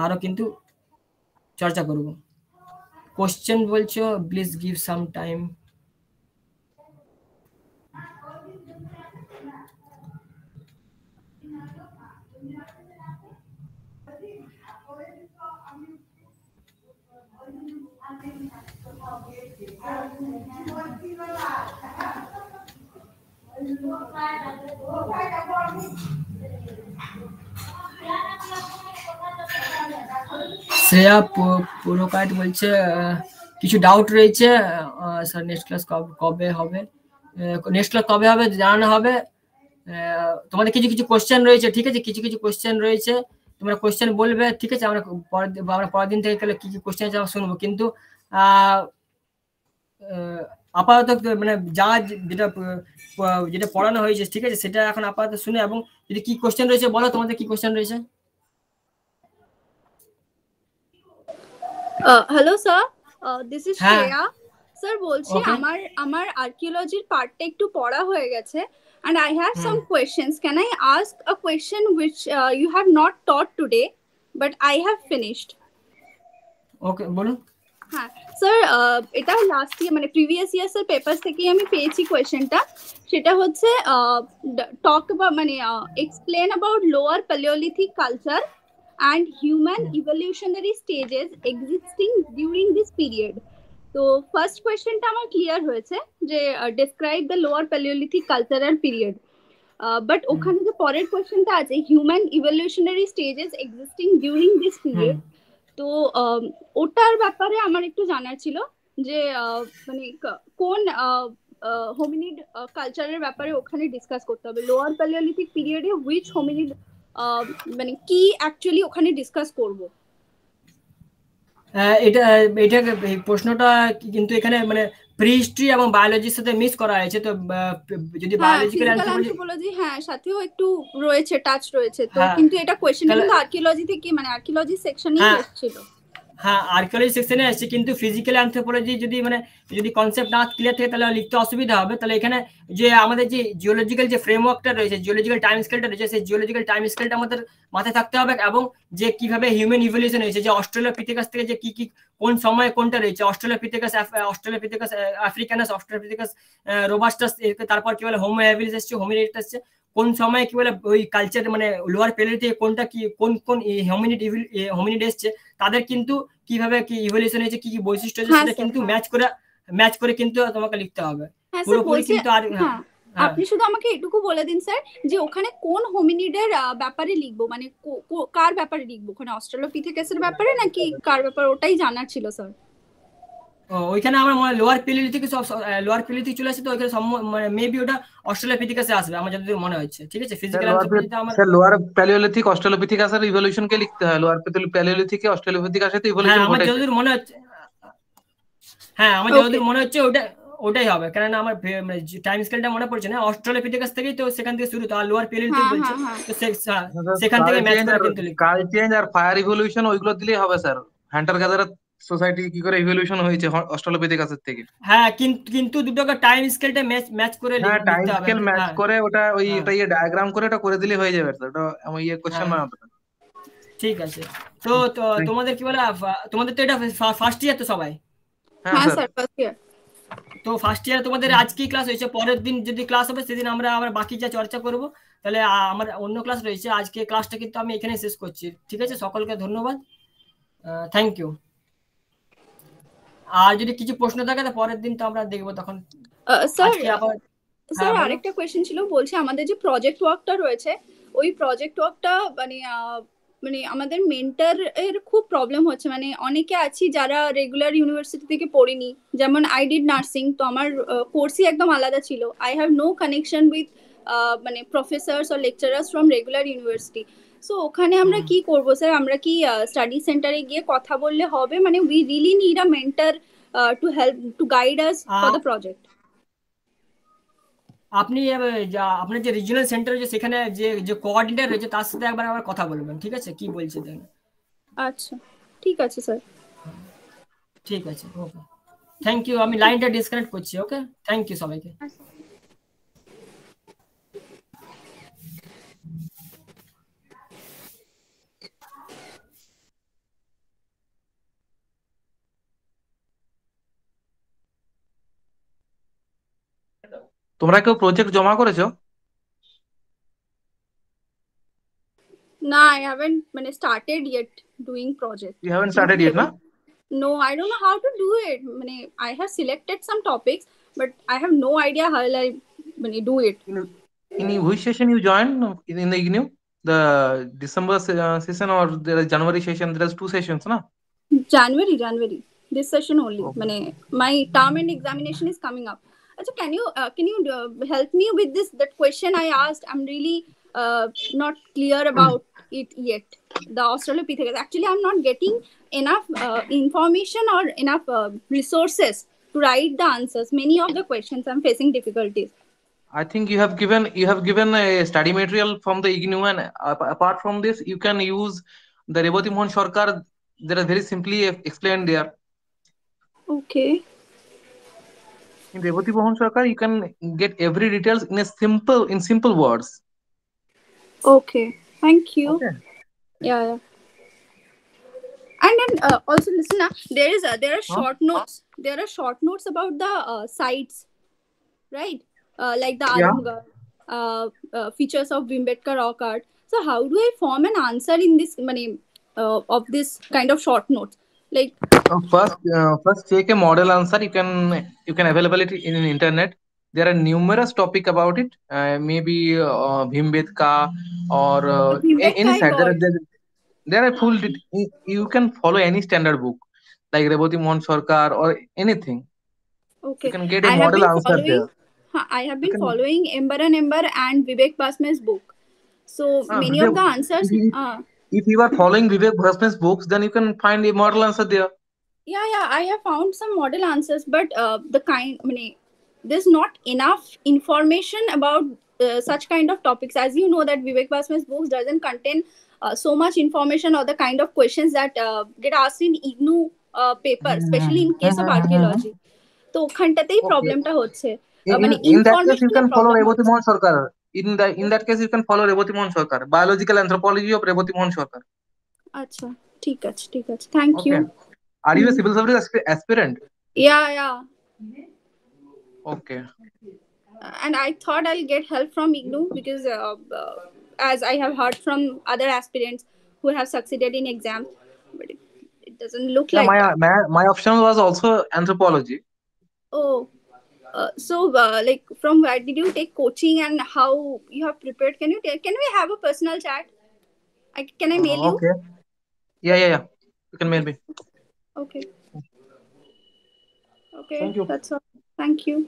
আরো কিন্তু চর্চা করব। কোশ্চেন বলছো, please give some time. Shreya Purkait বলছে কিছু ডাউট রয়েছে স্যার, নেক্সট ক্লাস কবে হবে? নেক্সট ক্লাস কবে হবে জানানো হবে। তোমাদের কিছু কিছু কোশ্চেন রয়েছে, ঠিক আছে, কিছু কিছু কোশ্চেন রয়েছে, তোমরা কোশ্চেন বলবে, ঠিক আছে, আমরা পরের দিন থেকে কি কি কোশ্চেন আছে আমরা শুনবো। কিন্তু আপাতত মানে যেটা পড়ানো হয়েছে, ঠিক আছে, সেটা এখন আপাতত শুনে, এবং যদি কি কোশ্চেন রয়েছে বলো, তোমাদের কি কোশ্চেন রয়েছে? Hello sir, this is Shreya. Sir বলছি আমার আর্কিওলজির পার্টটা একটু পড়া হয়ে গেছে, and I have some questions. Can I ask a question which you have not taught today but I have finished? ওকে, বলুন। হ্যাঁ স্যার, এটা লাস্ট ইয়ার মানে প্রিভিয়াস ইয়ার্স এর পেপার থেকেই আমি পেয়েছি কোয়েশ্চেনটা। সেটা হচ্ছে টক অ্যাবাউট মানে explain about lower palaeolithic culture and human evolutionary stages existing during this period. তো ফার্স্ট কোয়েশ্চেনটা আমার ক্লিয়ার হয়েছে যে describe the lower palaeolithic cultural period, but ওখানে যে পরের কোয়েশ্চেনটা আছে human evolutionary stages existing during this period, তো ওটার ব্যাপারে আমার একটু জানার ছিল যে মানে কোন হোমিনিড কালচারের ব্যাপারে ওখানে ডিসকাস করতে হবে। লোয়ার প্যালিওলিথিক পিরিয়ডে হুইচ হোমিনিড মানে কি অ্যাকচুয়ালি ওখানে ডিসকাস করব? এটা প্রশ্নটা কিন্তু এখানে মানে প্রিহিস্ট্রি এবং বায়োলজির সাথে মিক্স করা হয়েছে। তো যদি বায়োলজিক্যাল অ্যানথ্রোপোলজি হ্যাঁ সাথেও একটু রয়েছে, টাচ রয়েছে, তো কিন্তু এটা কোশ্চেনটা কিন্তু আর্কিওলজি থেকে মানে আর্কিওলজি সেকশনেই এসেছিল। হ্যাঁ, আর্কিওলজি সেকশনে আসছে, কিন্তু ফিজিক্যাল অ্যানথ্রোপোলজি যদি কনসেপ্ট না ক্লিয়ার থাকে তাহলে লিখতে অসুবিধা হবে। তাহলে এখানে যে আমাদের যে জিওলজিক্যাল যে ফ্রেমওয়ার্কটা রয়েছে, জিওলজিক্যাল টাইম স্কেলটা রয়েছে, সেই জিওলজিক্যাল টাইম স্কেলটা আমাদের মাথায় থাকতে হবে, এবং যে কিভাবে হিউম্যান ইভলিউশন হয়েছে, যে অস্ট্রেলোপিথেকাস থেকে যে কি কোন সময়ে কোনটা রয়েছে, অস্ট্রেলোপিথেকাস আফ্রিকানাস, অস্ট্রেলোপিথেকাস রোবাস্টাস, তারপর কি বলে হোমো হ্যাবিলিস এসছে, হোমিনিড আসছে, কোন সময় কি বলে ওই কালচার মানে লোয়ার প্যালিওলিথিক থেকে কোনটা কি কোন হোমিনিড এসছে, তাদের কিন্তু কিভাবে কি ইভলিউশন হয়েছে, কি কি বৈশিষ্ট্য আছে, সেটা কিন্তু ম্যাচ করে কিন্তু তোমাকে লিখতে হবে পুরোপুরি। কিন্তু আর আপনি শুধু আমাকে এটুকু বলে দিন স্যার যে ওখানে কোন হোমিনিডের ব্যাপারে লিখবো, মানে কার ব্যাপারে লিখবো, ওখানে অস্ট্রেলোপিথেকাসের ব্যাপারে নাকি কার ব্যাপারে, ওটাই জানার ছিল স্যার। ওইখানে আমার লোয়ার প্যালিওলিথিক চলে আসে, তো ওইখানে মেবি ওটা অস্ট্রেলোপিথেকাসে আসবে আমার যতদূর মনে হচ্ছে, ঠিক আছে। ফিজিক্যাল অ্যানথ্রোপোলজিতে আমার স্যার লোয়ার প্যালিওলিথিক অস্ট্রেলোপিথেকাসের ইভলিউশন কে লিখতে হয়, লোয়ার প্যালিওলিথিকে অস্ট্রেলোপিথেকাসে তো ইভলিউশন আমার যতদূর মনে হচ্ছে, হ্যাঁ আমার যতদূর মনে হচ্ছে ওটাই হবে, কারণ আমার টাইম স্কেলটা মনে পড়ছে না। অস্ট্রেলোপিথেকাস থেকেই তো সেখান থেকে শুরু, তো আর লোয়ার প্যালিওলিথিক বলছে, তো সেখান থেকে ম্যাচ করে কিন্তু কাল চেঞ্জ আর ফায়ার ইভলিউশন ওইগুলো দিলেই হবে স্যার। হান্টার গ্যাদারার সোসাইটি কি করে ইভলিউশন হয়েছে অস্ট্রেলোপিথেকাসের থেকে। হ্যাঁ, কিন্তু দুটোকে টাইম স্কেলটা ম্যাচ করে লিখতে হবে। টাইম স্কেল ম্যাচ করে ওটা ওই এটা ডায়াগ্রাম করে ওটা করে দিলে হয়ে যাবে স্যার। ওটা আমার কোশ্চেন না। ঠিক আছে। তো তোমাদের কি বলে, তোমাদের তো এটা ফার্স্ট ইয়ার তো সবাই? হ্যাঁ হ্যাঁ স্যার। Sir first year. তো ফার্স্ট ইয়ার তোমাদের আজকেই ক্লাস হয়েছে, পরের দিন যদি ক্লাস হবে সেদিন আমরা আবার বাকি যা চর্চা করব। তাহলে আমার অন্য ক্লাস রয়েছে, আজকে ক্লাসটা কিন্তু আমি এখানে শেষ করছি। ঠিক আছে, সকলকে ধন্যবাদ, থ্যাংক ইউ। আর যদি কিছু প্রশ্ন থাকে তো পরের দিন তো আমরা দেখবো তখন। স্যার আজকে আবার স্যার বলো। আরেকটা কোয়েশ্চেন ছিল, বলছি আমাদের যে প্রজেক্ট ওয়ার্কটা রয়েছে, ওই প্রজেক্ট ওয়ার্কটা মানে মানে আমাদের মেন্টর এর খুব প্রবলেম হচ্ছে। মানে অনেকে আছি যারা রেগুলার ইউনিভার্সিটি থেকে পড়িনি, যেমন আই ডিড নার্সিং, তো আমার কোর্সই একদম আলাদা ছিল। I have no connection with মানে professors or lecturers from regular university. So ওখানে আমরা কি করব স্যার? আমরা কি স্টাডি সেন্টারে গিয়ে কথা বললে হবে? মানে we really need a mentor to help to guide us for the project. আপনি আপনার যে রিজিওনাল সেন্টার রয়েছে সেখানে যে যে কোঅর্ডিনেটর রয়েছে তার সাথে একবার আবার কথা বলবেন, ঠিক আছে, কি বলছে দেখুন। আচ্ছা ঠিক আছে স্যার। ঠিক আছে, ওকে, থ্যাংক ইউ। আমি লাইনটা ডিসকানেক্ট করছি। ওকে, থ্যাংক ইউ সবাইকে। তোমরা কেউ প্রজেক্ট জমা করেছো? No, I haven't started yet doing project. You haven't started yet, না? No, I don't know how to do it. I have selected some topics, but I have no idea how I do it. In which session you joined in the IGNU? The December session or the January session? There is 2 sessions, na? January. This session only. Okay. My term and examination is coming up. Achha, can you help me with that question I asked? I'm really not clear about it yet. The Australopithecus. Actually, I'm not getting enough information or enough resources to write the answers. Many of the questions I'm facing difficulties. I think you have given a study material from the IGNU, and apart from this, you can use the Reboti Mohan Sarkar. There are very simply explained there. Okay. In Reboti Mohan Sarkar, you can get every details in simple words. Okay. Thank you. Okay. Yeah. And then also listen, there are short notes. There are short notes about the sites, right? Like the Yeah. Alamgarh, features of Bhimbetka rock art. So how do I form an answer in this of this kind of short notes? Like First check a model answer. You can available it in internet. There are numerous topic about it. Maybe Bhimbetka or Bhimbetka any I site. got. There are full. You can follow any standard book like Reboti Mohan Sarkar or anything. Okay. You can get a I have model been answer there. I have been following Ember and Ember and Vivek Basme's book. So many of the answers. If you are following Vivek Bhasme's books, then you can find a model answer there. Yeah, I have found some model answers, but there's not enough information about such kind of topics. As you know that Vivek Basme's books doesn't contain so much information or the kind of questions that get asked in IGNU paper, especially in case of archaeology. তো ওখানটাতেই প্রবলেমটা হচ্ছে, মানে In that case, you ইনফরমেশনের can follow problem Reboti হচ্ছে। Mohan Sarkar. In that case, you can follow Reboti Mohan Sarkar. Biological anthropology of Reboti Mohan Sarkar. আচ্ছা ঠিক আছে thank you. Okay. Are you a civil service aspirant? Yeah. Okay. And I thought I'll get help from IGNU because as I have heard from other aspirants who have succeeded in exams, but it doesn't look Yeah, like that. my option was also anthropology. Oh, so like from where did you take coaching and how you have prepared? Can we have a personal chat? Can I mail you? Okay. Yeah. You can mail me. Okay. Thank you. That's all. Thank you.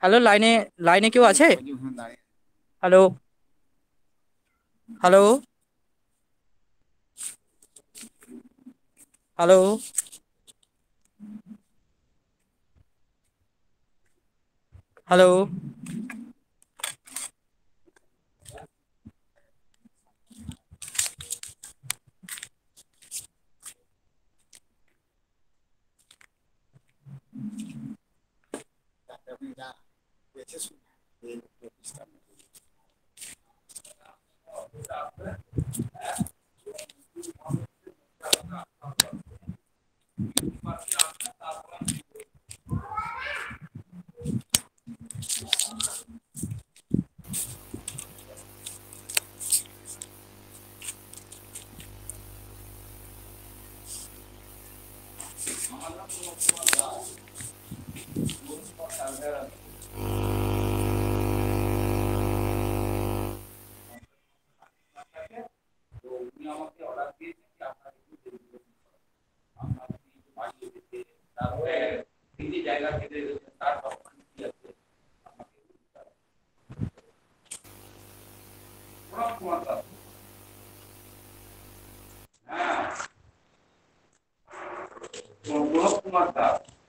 Hello লাইনে কেউ আছে? Hello hello hello hello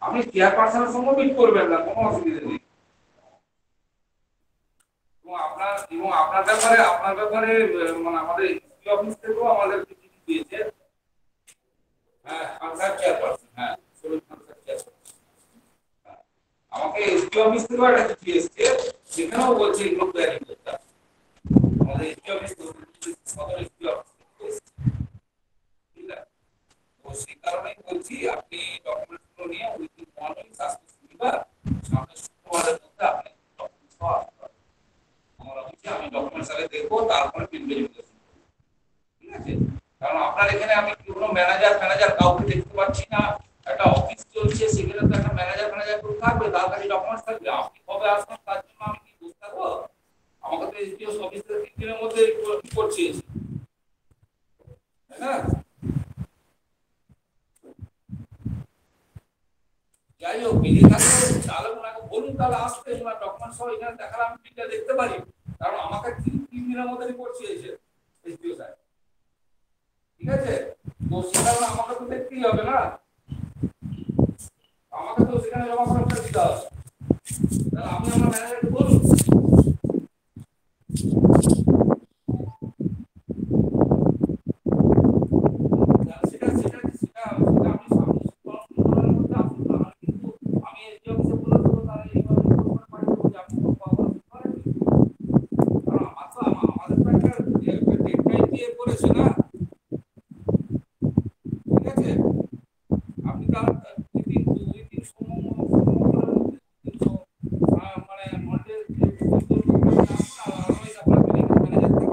আপনি চেয়ারপারসনের সঙ্গে meet করবেন না, কোনো অসুবিধা নেই। এবং আপনার ব্যাপারে মানে আমাদের অফিস থেকেও আমাদের চিঠি দিয়েছে। হ্যাঁ, চেয়ারপারসন, হ্যাঁ, আমাকে এসপি অফিস থেকেও একটা চিঠি এসেছে, সেখানেও বলছে এগুলো তৈরি করতে। আমাদের এসপি অফিস সদর এসপি অফিস, ঠিক আছে? তো সেই কারণেই বলছি আপনি ডকুমেন্টস গুলো নিয়ে উইদিন 1 উইক সাসপেন্স দিবা, সামনের শুক্রবারের মধ্যে আপনি ডকুমেন্টস পাওয়া আমার অফিসে আমি ডকুমেন্টস আগে দেখবো, তারপরে পিন ভেরিফিকেশন, ঠিক আছে? কারণ আপনার এখানে আমি কোনো ম্যানেজার কাউকে দেখতে পাচ্ছি না। একটা অফিস চলছে, সেখানে তো একটা ম্যানেজার কেউ থাকবে, তার কাছে ডকুমেন্টস থাকবে। আপনি কবে আসবেন তার জন্য আমি কি বুঝতে পারবো? আমাকে তো এসডিও অফিস থেকে 3 দিনের মধ্যে রিপোর্ট চেয়েছি, তাই না? যাই হোক, বিধি থাকলে তাহলে ওনাকে বলুন, তাহলে আসতে ওনার ডকুমেন্টস সহ এখানে দেখালে আমি পিনটা দেখতে পারি। কারণ আমাকে 3 দিনের মধ্যে রিপোর্ট চেয়েছে এসডিও সাহেব, ঠিক আছে? তো সেটা আমাকে তো দেখতেই হবে না, আমাকে তো সেখানে জমা করে দিতে হবে। তাহলে আপনি আমার ম্যানেজারকে বলুন। আমি এসডিও অফিসে বলে দেবো, তাহলে এইভাবে পাঠিয়ে দেবো যে আপনি আমাদের তো একটা ডেডলাইন দিয়ে করেছে না, ঠিক আছে? আপনি তার দুই দিন সময় মানে মধ্যে আপনার ম্যানেজার থাকে,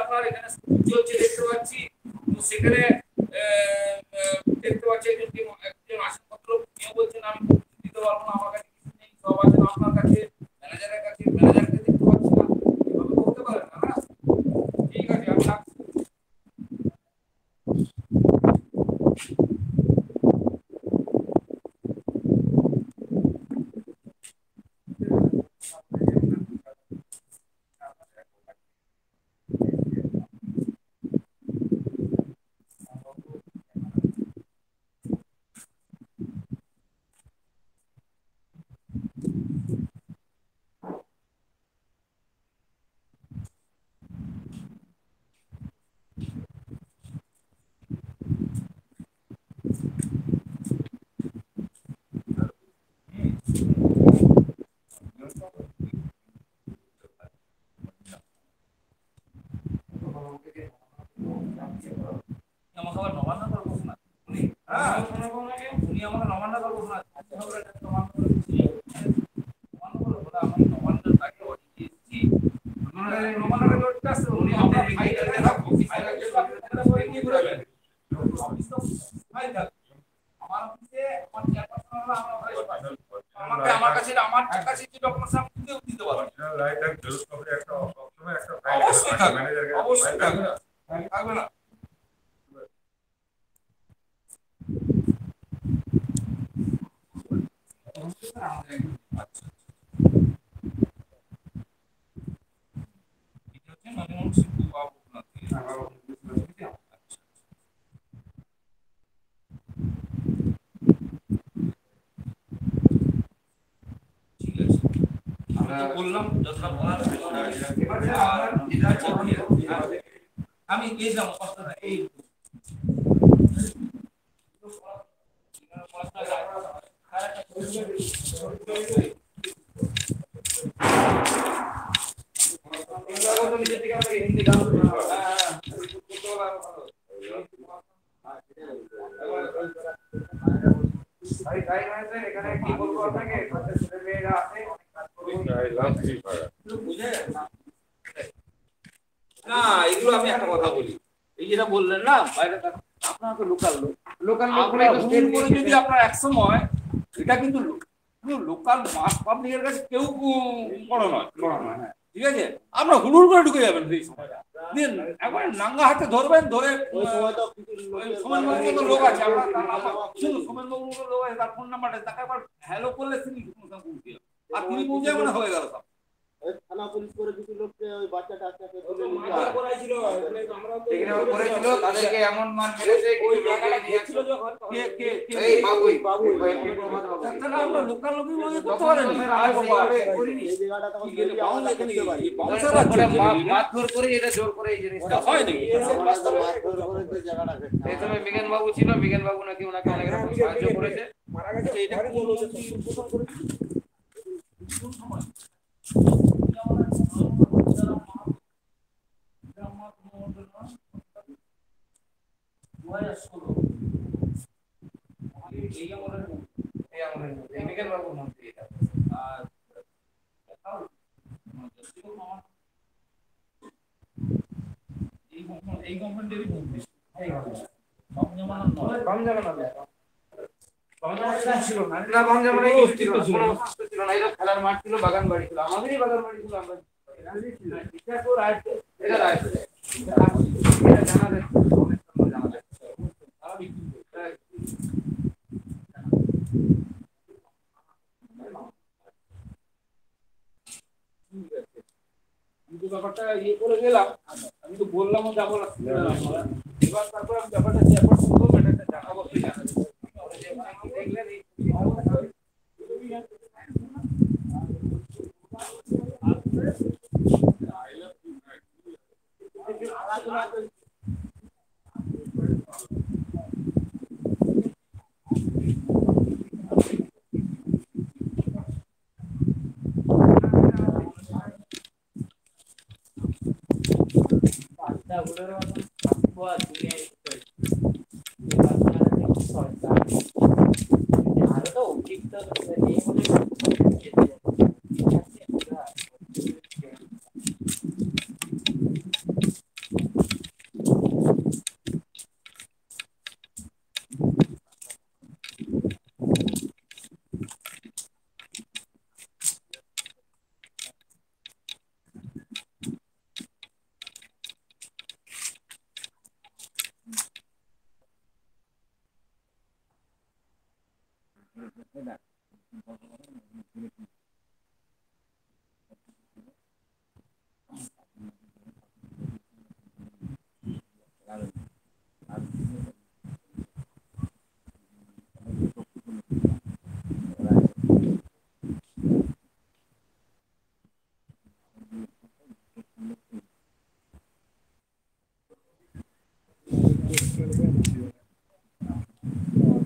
আপনার এখানে চলছে দেখতে পাচ্ছি। তো সেখানে দেখতে পাচ্ছি একজন আসনপত্র নিয়ে বলছেন আমি দিতে পারবো না, আমার কাছে কিছু নেই, সব আছে আপনার কাছে, ম্যানেজারের কাছে। ম্যানেজারকে দেখতে পাচ্ছি না, এভাবে করতে পারেন না। না, ঠিক আছে, আমি রাখছি। আমার টাকা ছিল আমার টাকা ছিল ডকুমেন্টস আমি কেউ দিতে পারবো রাইট এন্ড জেরক্স কপি একটা সবসময় একটা অবশ্যই থাকবে ম্যানেজারের অবশ্যই থাকবে থাকবে না আচ্ছা এটা হচ্ছে নরমাল সিম্পল বাবু না ঠিক আছে আমরা বললাম যতটা বলার আমি এই যাবো কথাটা এই হিন্দি গান এখানে কি বলবো আপনাকে ছেলে মেয়েরা আছে না এগুলো আমি একটা কথা বলি এই যেটা বললেন না বাইরে আপনার তো লোকাল যদি আপনার এক সময় এটা কিন্তু লোকাল মাস পাবলিকের কাছে কেউ বড় নয় হ্যাঁ ঠিক আছে আপনার হুড়ুর করে ঢুকে যাবেন এই সময়টা একবার নাঙ্গা হাতে ধরবেন ধরে সোমেন বাবুর লোক আছে সোমেন বাবুর লোক আছে তার ফোন নাম্বারটা তাকে একবার হ্যালো করলে তিনি আর তিনি বুঝে মানে হয়ে গেল সব থানা পুলিশ করে কিছু লোককে ওই বাচ্চাটা করেছিল তাদেরকে এমন মান মেরেছে আমরা লোকাল লোকই মনে করতে পারেন এই জায়গাটা তখন মারধর করে এটা জোর করে এই জিনিসটা হয় নাকি প্রথমে বিজ্ঞান বাবু ছিল বিজ্ঞান বাবু নাকি ওনাকে অনেক রকম সাহায্য করেছে মারা গেছে এটা এই গভর্নমেন্টেরই মন্ত্রী কম জমানো নয় কম যাবে না ছিল না খেলার মাঠ ছিল বাগান বাড়ি ছিল আমাদেরই বাগান বাড়ি ছিল আমরা ব্যাপারটা ইয়ে করে গেলাম আমি তো বললাম যাবো এবার তারপর আমি ব্যাপারটা জানাবো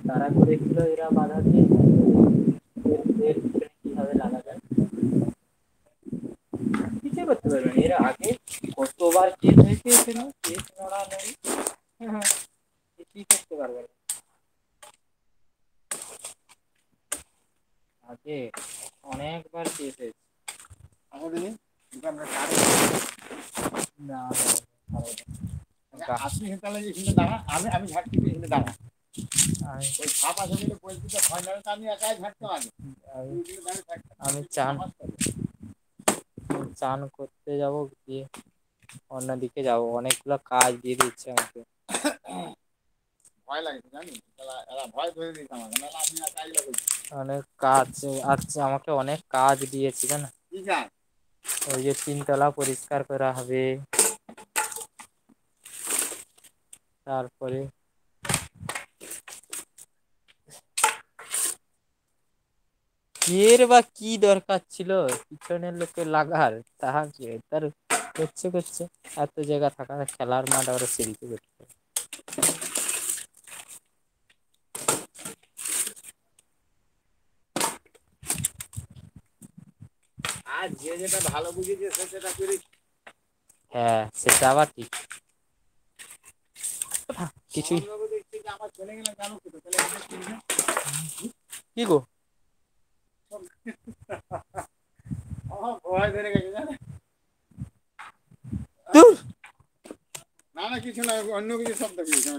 তারা করেছিল এরা বাধা দিয়ে কিভাবে লাগা যায় কিছু করতে পারবে না এরা আগে কতবার কেস হয়েছে এখানে কেস লড়া নেই কি করতে পারবে না আগে অনেকবার কেস হয়েছে আমাদের না আপনি তাহলে এখানে দাঁড়া আমি ঝাড়ছি এখানে দাঁড়া ওই সাপ আছে বলে পরিস্থিতি ফাইনাল আমি একাই ঝাড়তে পারি আমি চান চান করতে যাব, গিয়ে অন্যদিকে যাব, অনেকগুলো কাজ দিয়ে দিচ্ছে আমাকে। ভয় লাগে জানি, এরা ভয় ধরে দিচ্ছে আমাকে, নাহলে আমি আর কাজটা করছি। অনেক কাজ, আচ্ছা আমাকে অনেক কাজ দিয়েছে জানো, কি কাজ? ওই যে 3 তলা পরিষ্কার করা হবে, তারপরে এর বা কি দরকার ছিল পিছনের লোকে লাগার, তাহাকে তার করছে এত জায়গা থাকা, খেলার মাঠ আবার সেলফি করতে। আর যে যেটা ভালো বুঝেছে সে সেটা করি। হ্যাঁ সেটা আবার ঠিক, কিছুই আমাকে দেখছি যে আমার চলে গেলে জানো তো, তাহলে এটা কিনবে। কি গো, আমার ভয় ধরে গেছে জানো। ধুর। না না কিছু না, অন্য কিছু শব্দ পেয়েছি